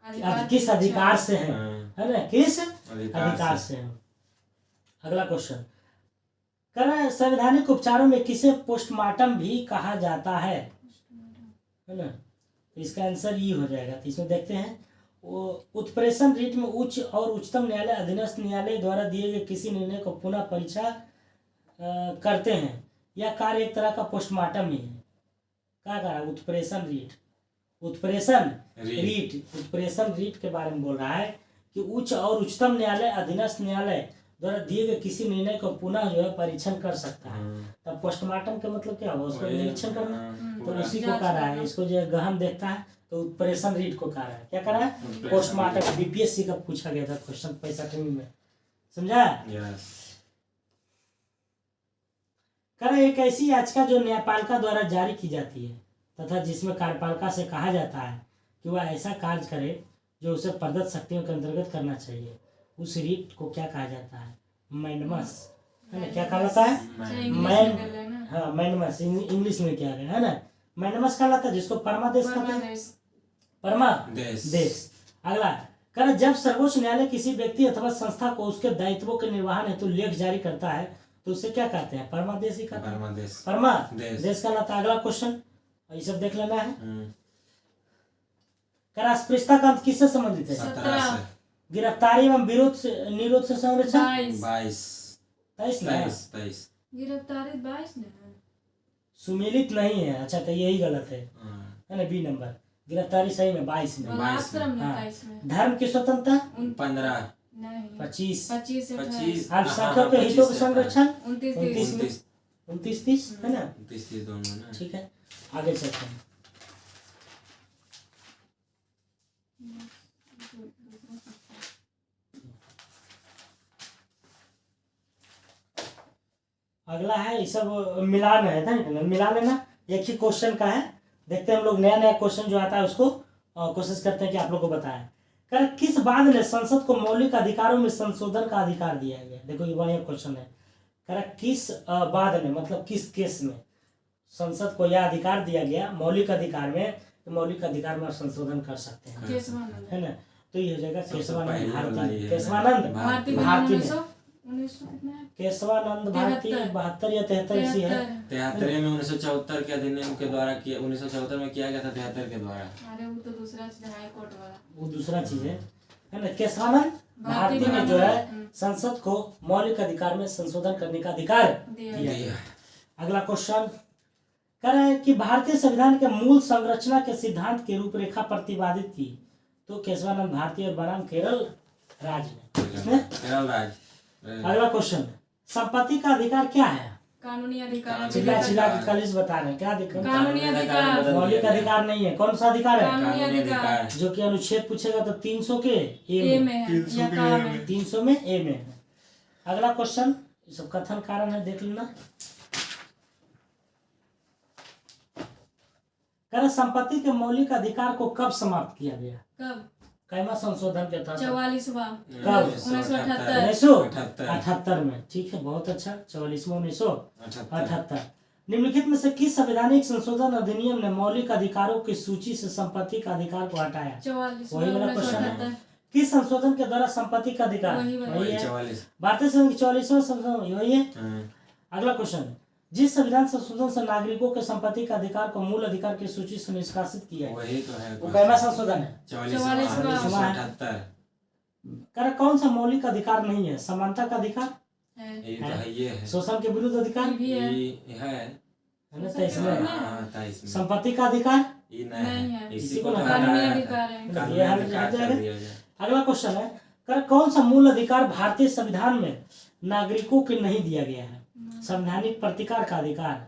अधिकार किस अधिकार से हैं, हाँ, है ना, किस अधिकार अधिकार से। से हैं। अगला क्वेश्चन, कह रहा है संवैधानिक उपचारों में किसे पोस्टमार्टम भी कहा जाता है ना। तो इसका आंसर ये हो जाएगा। तो इसमें देखते हैं, वो उत्प्रेषण रीट में उच्च और उच्चतम न्यायालय अधीनस्थ न्यायालय द्वारा दिए गए किसी निर्णय को पुनः परीक्षा करते हैं। यह कार्य एक तरह का पोस्टमार्टम ही है। क्या कह रहा है? उत्प्रेषण रीट, उत्प्रेषण रीट के बारे में बोल रहा है कि उच्च और उच्चतम न्यायालय अधीनस्थ न्यायालय द्वारा दिए गए किसी निर्णय को पुनः जो है परीक्षण कर सकता है। तब पोस्टमार्टम का मतलब क्या हुआ? उसको निरीक्षण करना, तो उसी को कह रहा है। इसको जो है गहन देखता है तो उत्प्रेषण रीट को कह रहा है। क्या कह रहा है? पोस्टमार्टम। बीपीएससी का पूछा गया था क्वेश्चन 65 में, समझा? कह रहा है एक ऐसी याचिका जो न्यायपालिका द्वारा जारी की जाती है तथा जिसमें कार्यपालिका से कहा जाता है कि वह ऐसा कार्य करे जो उसे प्रदत्त शक्तियों के अंतर्गत करना चाहिए, उस रीट को क्या कहा जाता है? मैंडमस, है ना। क्या कहा जाता है? हाँ, मैंडमस इंग्लिश में क्या है ना, मैंडमस कहलाता है, जिसको परमादेश कहते हैं। परमादेश। अगला, कह रहा जब सर्वोच्च न्यायालय किसी व्यक्ति अथवा संस्था को उसके दायित्वों के निर्वहन हेतु लेख जारी करता है तो उसे क्या कहते हैं? परमादेश ही कहते हैं। परमादेश कहलाता है। अगला क्वेश्चन ये सब देख लेना है। कह रहा अस्पृश्यता का अंत किससे संबंधित है? 17 गिरफ्तारी एवं विरोध से निरोध से संरक्षण 22 23 गिरफ्तारी 22 ने सुमिलित नहीं है। अच्छा तो यही गलत है ना? बी नंबर गिरफ्तारी सही में 22 में। आश्रम में हाँ। 22 में धर्म की स्वतंत्रता 15 नहीं 25 25 से 25 अल्पसंख्यकों के हितों के संरक्षण 29 में 29-30 है ना? 29 दोनों ना। ठीक है आगे चलते हैं। अगला है ये सब मिलान है ना? मिला लेना, एक ही क्वेश्चन का है। देखते हैं हम लोग नया नया क्वेश्चन जो आता है उसको कोशिश करते हैं कि आप लोग को बताएं। कर किस बाद ने संसद को मौलिक अधिकारों में संशोधन का अधिकार दिया गया? देखो ये बढ़िया क्वेश्चन है। कर किस बाद ने मतलब किस केस में संसद को यह अधिकार दिया गया मौलिक अधिकार में, तो मौलिक अधिकार में आप संशोधन कर सकते हैं, केशवानंद है ना? तो ये हो जाएगा केशवानंद भारती। भारती भारती में 1900 कितना है? केशवानंद भारती 72 या 73 इसी है। 73 में 1974 के अधिनियम के द्वारा किया, 1974 में किया गया था 73 के द्वारा। अरे वो तो दूसरा चीज है, हाई कोर्ट वाला वो दूसरा चीज है ना? केशवानंद भारती में जो है संसद को मौलिक अधिकार में संशोधन करने का अधिकार दिया गया। अगला क्वेश्चन कह रहा है कि भारतीय संविधान के मूल संरचना के सिद्धांत की रूपरेखा प्रतिपादित की तो केशवानंद भारती और बनाम केरल राज्य ने। केरल राज्य। अगला क्वेश्चन संपत्ति का अधिकार क्या है? कानूनी अधिकार चिल्ला चिल्ला के कॉलेज बता रहे हैं क्या अधिकार? कानूनी अधिकार मौलिक अधिकार नहीं है। कौन सा अधिकार है? कानूनी अधिकार जो कि अनुच्छेद पूछेगा तो 300 के ए में है या का में 300 में ए में है। अगला क्वेश्चन ये सब कथन कारण है, देख लेना। कर संपत्ति के मौलिक अधिकार को कब समाप्त किया गया? कब? कैमा संशोधन के था 44वां कब? 1978 1978 में। ठीक है बहुत अच्छा। 44वां 1978। निम्नलिखित में से किस संवैधानिक संशोधन अधिनियम ने मौलिक अधिकारों की सूची से संपत्ति का अधिकार को हटाया? 44 वही वाला क्वेश्चन है। किस संशोधन के द्वारा संपत्ति का अधिकार? वही है 44। भारतीय संविधान 44वां संशोधन वही है। अगला क्वेश्चन जिस संविधान संशोधन से नागरिकों के संपत्ति का अधिकार को मूल अधिकार की सूची से निष्कासित किया है वही तो है। वो कैमा संशोधन है? 44। कर कौन सा मौलिक अधिकार नहीं है? समानता का अधिकार है ये तो है, ये है। शोषण के विरुद्ध अधिकार भी है ये है है ना? 23 में हाँ, 23 में। संपत्ति का अधिकार ये नहीं नहीं है। है। इसी इसी को को तो कानूनी हटाया था। अधिकार है। कानूनी ये हमें अधिकार हट जाएगा। कर दिया जाए। अगला क्वेश्चन है कर कौन सा मूल अधिकार भारतीय संविधान में नागरिकों को नहीं दिया गया है? संवैधानिक प्रतिकार का अधिकार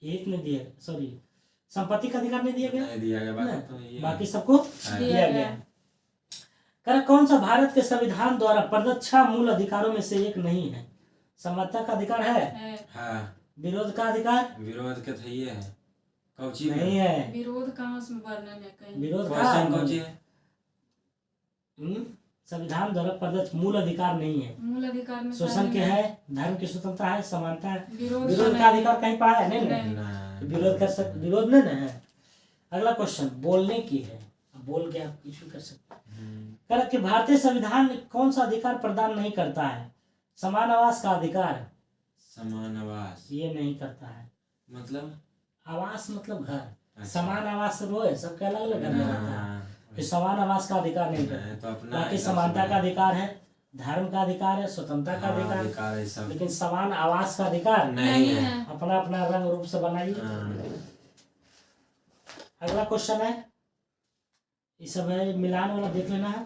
एक ने दिया, सॉरी संपत्ति का अधिकार नहीं दिया गया, नहीं दिया गया, बाकी तो ये बाकी सबको दिया गया। कर कौन सा भारत के संविधान द्वारा प्रदत्त 6 मूल अधिकारों में से एक नहीं है? समानता का अधिकार है, हाँ। विरोध का अधिकार विरोध के तो ये है। कौची नहीं में है, विरोध कहाँ से वर्णन है कहीं? विरोध क्वेश्चन का कौची है? संविधान द्वारा प्रदत्त मूल अधिकार नहीं है। मूल अधिकार में शोषण के है, धर्म की स्वतंत्रता है, समानता है, विरोध विरोध का अधिकार कहीं पाया है? नहीं ना। विरोध कर सकते, विरोध नहीं ना है। अगला क्वेश्चन बोलने की है, अब बोल के आप कुछ भी कर सकते हैं। कर कि भारतीय संविधान कौन सा अधिकार प्रदान नहीं करता है? समान आवास का अधिकार। समान आवास ये नहीं करता है। मतलब आवास मतलब घर, अच्छा। समान आवास वो है, सबके अलग अलग घर में रहता है। ये समान आवास का अधिकार नहीं करता। तो अपना बाकी समानता का अधिकार है, धर्म का अधिकार है, स्वतंत्रता का अधिकार, अधिकार है सब। लेकिन समान आवास का अधिकार नहीं है। अपना अपना रंग रूप से बनाइए। अगला क्वेश्चन है, ये सब है मिलान वाला, देख लेना है।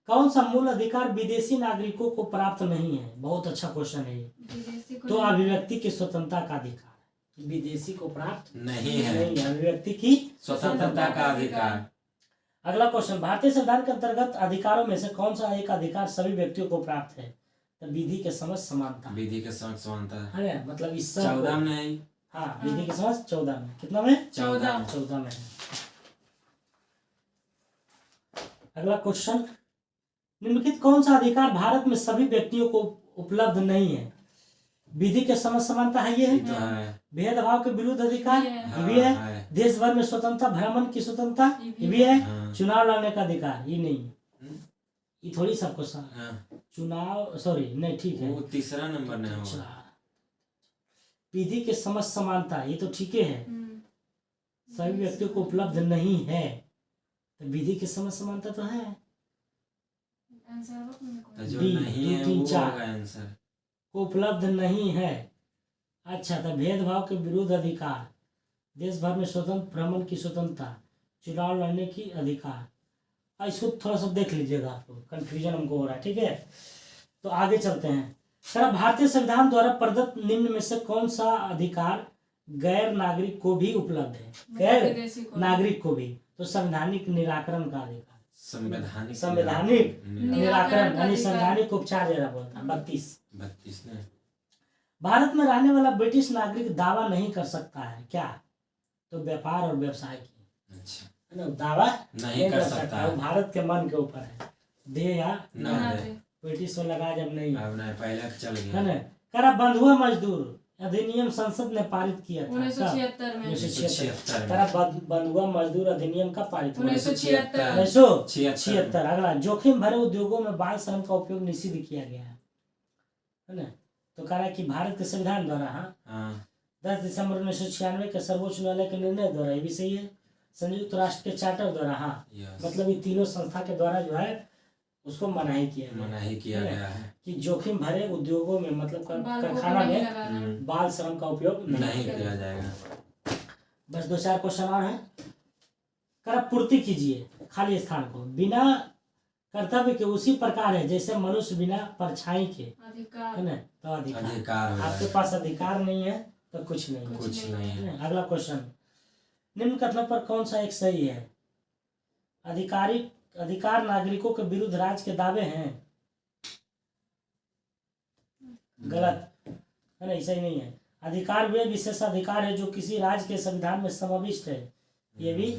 कौन सा मूल अधिकार विदेशी नागरिकों को प्राप्त नहीं है? बहुत अच्छा क्वेश्चन है ये। विदेशी को तो अभिव्यक्ति की स्वतंत्रता का अधिकार विदेशी को प्राप्त नहीं है। नहीं है, अभिव्यक्ति की स्वतंत्रता का अधिकार। अगला क्वेश्चन भारतीय संविधान के अंतर्गत अधिकारों में से कौन सा एक अधिकार सभी व्यक्तियों को प्राप्त है? तो विधि के समझ समानता विधि के समझ समानता है। है ना? मतलब इस 14 में है। हाँ विधि के समझ 14 में, कितना में? 14 में है। अगला क्वेश्चन निम्नलिखित कौन सा अधिकार भारत में सभी व्यक्तियों को उपलब्ध नहीं है? विधि के समझ समानता है, ये ये है। तो है। भेदभाव के विरुद्ध अधिकार ये भी है। हाँ, देश भर में स्वतंत्रता भ्रमण की स्वतंत्रता ये भी है। हाँ। चुनाव लड़ने का अधिकार ये नहीं है। ये थोड़ी सबको हाँ, चुनाव, सॉरी नहीं ठीक है। वो तीसरा नंबर नहीं होगा। अच्छा, विधि के समझ समानता, ये तो ठीक है, सभी व्यक्तियों को उपलब्ध नहीं है, तो विधि के समझ समानता तो है। तो जो डी, नहीं दो, है तीन, वो चार। होगा आंसर। को उपलब्ध नहीं है। अच्छा, तो भेदभाव के विरुद्ध अधिकार, देश भर में स्वतंत्र भ्रमण की स्वतंत्रता, चुनाव लड़ने की अधिकार। इसको थोड़ा सा देख लीजिएगा, आपको कंफ्यूजन हमको हो रहा है, ठीक है। तो आगे चलते हैं। सर, भारतीय संविधान द्वारा प्रदत्त निम्न में से कौन सा अधिकार गैर नागरिक को भी उपलब्ध है? गैर नागरिक को भी, तो संवैधानिक निराकरण का अधिकार, संवैधानिक निराकरण यानी संवैधानिक उपचार जरा बोलता है। 32 ने भारत में रहने वाला ब्रिटिश नागरिक दावा नहीं कर सकता है क्या? तो व्यापार और व्यवसाय की। अच्छा, है ना, दावा नहीं कर सकता है। वो भारत के मन के ऊपर है, दे या ना दे। ब्रिटिश को लगा जब नहीं, अब नहीं, पहले चल है गया। ना। करा बंधुआ मजदूर अधिनियम संसद ने पारित किया था 1976 में। 1976 करा बंधुआ मजदूर अधिनियम का पारित 1976। 1976। अगला, जोखिम भरे उद्योगों में बाल श्रम का उपयोग निषिद्ध किया गया है ना। तो कह रहा है कि भारत के संविधान द्वारा, हाँ, 10 दिसंबर 1996 के सर्वोच्च न्यायालय के निर्णय द्वारा, ये भी सही है। संयुक्त राष्ट्र के चार्टर द्वारा, हाँ, मतलब ये तीनों संस्था के द्वारा जो है उसको मनाही किया गया है कि जोखिम भरे उद्योगों में, मतलब कारखाना में बाल श्रम का उपयोग नहीं किया जाएगा। बस 2-4 क्वेश्चन और है। कर पूर्ति कीजिए खाली स्थान को, बिना कर्तव्य के उसी प्रकार है जैसे मनुष्य बिना परछाई के, है ना। तो अधिकार आपके पास अधिकार नहीं है तो कुछ नहीं है। अगला क्वेश्चन, निम्न कथनों पर कौन सा एक सही है? अधिकार नागरिकों के विरुद्ध राज्य के दावे हैं, गलत है ना, ऐसा ही नहीं है। अधिकार वे विशेष अधिकार है जो किसी राज्य के संविधान में समाविष्ट है, ये भी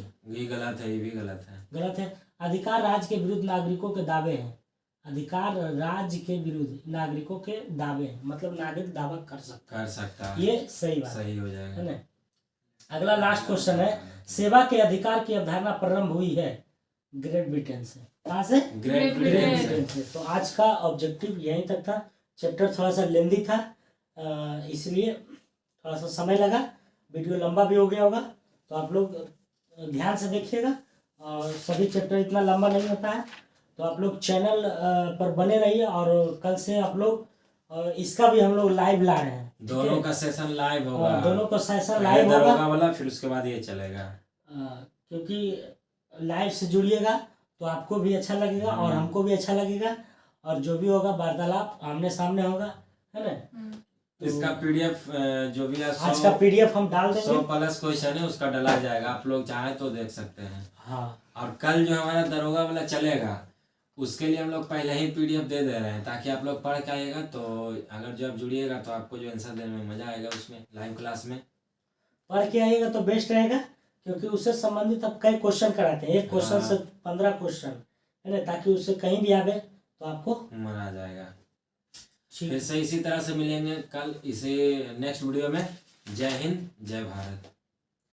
गलत है, ये भी गलत है। अधिकार राज्य के विरुद्ध नागरिकों के दावे हैं, अधिकार राज्य के विरुद्ध नागरिकों के दावे हैं, मतलब नागरिक दावा कर सकता है, ये सही बात, सही हो जाएगा, है ना। अगला लास्ट क्वेश्चन है, सेवा के अधिकार की अवधारणा प्रारंभ हुई है ग्रेट ब्रिटेन से। कहाँ से? ग्रेट ब्रिटेन से। तो आज का ऑब्जेक्टिव यहीं तक था। चैप्टर थोड़ा सा लेंदी था, इसलिए थोड़ा सा समय लगा, वीडियो लंबा भी हो गया होगा, तो आप लोग ध्यान से देखिएगा। और सभी चैप्टर इतना लंबा नहीं होता है, तो आप लोग चैनल पर बने रहिए। और कल से आप लोग इसका भी हम लोग लाइव ला रहे हैं, दोनों का सेशन लाइव होगा, दोनों का सेशन लाइव होगा वाला, फिर उसके बाद ये चलेगा। क्योंकि लाइव से जुड़िएगा तो आपको भी अच्छा लगेगा और हमको भी अच्छा लगेगा, और जो भी होगा वार्तालाप आमने सामने होगा, है ना। इसका पीडीएफ जो भी है, आज का पीडीएफ हम डाल देंगे, 100+ क्वेश्चन है, उसका डाला जाएगा, आप लोग चाहे तो देख सकते हैं। हाँ, और कल जो हमारा दरोगा वाला चलेगा, उसके लिए हम लोग पहले ही पीडीएफ दे रहे हैं, ताकि आप लोग पढ़ के आइएगा, तो अगर जो आप जुड़िएगा तो आपको जो आंसर देने में मजा आएगा, उसमें लाइव क्लास में पढ़ के आइएगा तो बेस्ट रहेगा, क्योंकि उससे संबंधित अब कई क्वेश्चन कराते हैं, एक क्वेश्चन से 15 क्वेश्चन, है ना, ताकि उससे कहीं भी आवे तो आपको मजा आ जाएगा। फिर से इसी तरह से मिलेंगे कल इसे नेक्स्ट वीडियो में। जय हिंद, जय भारत।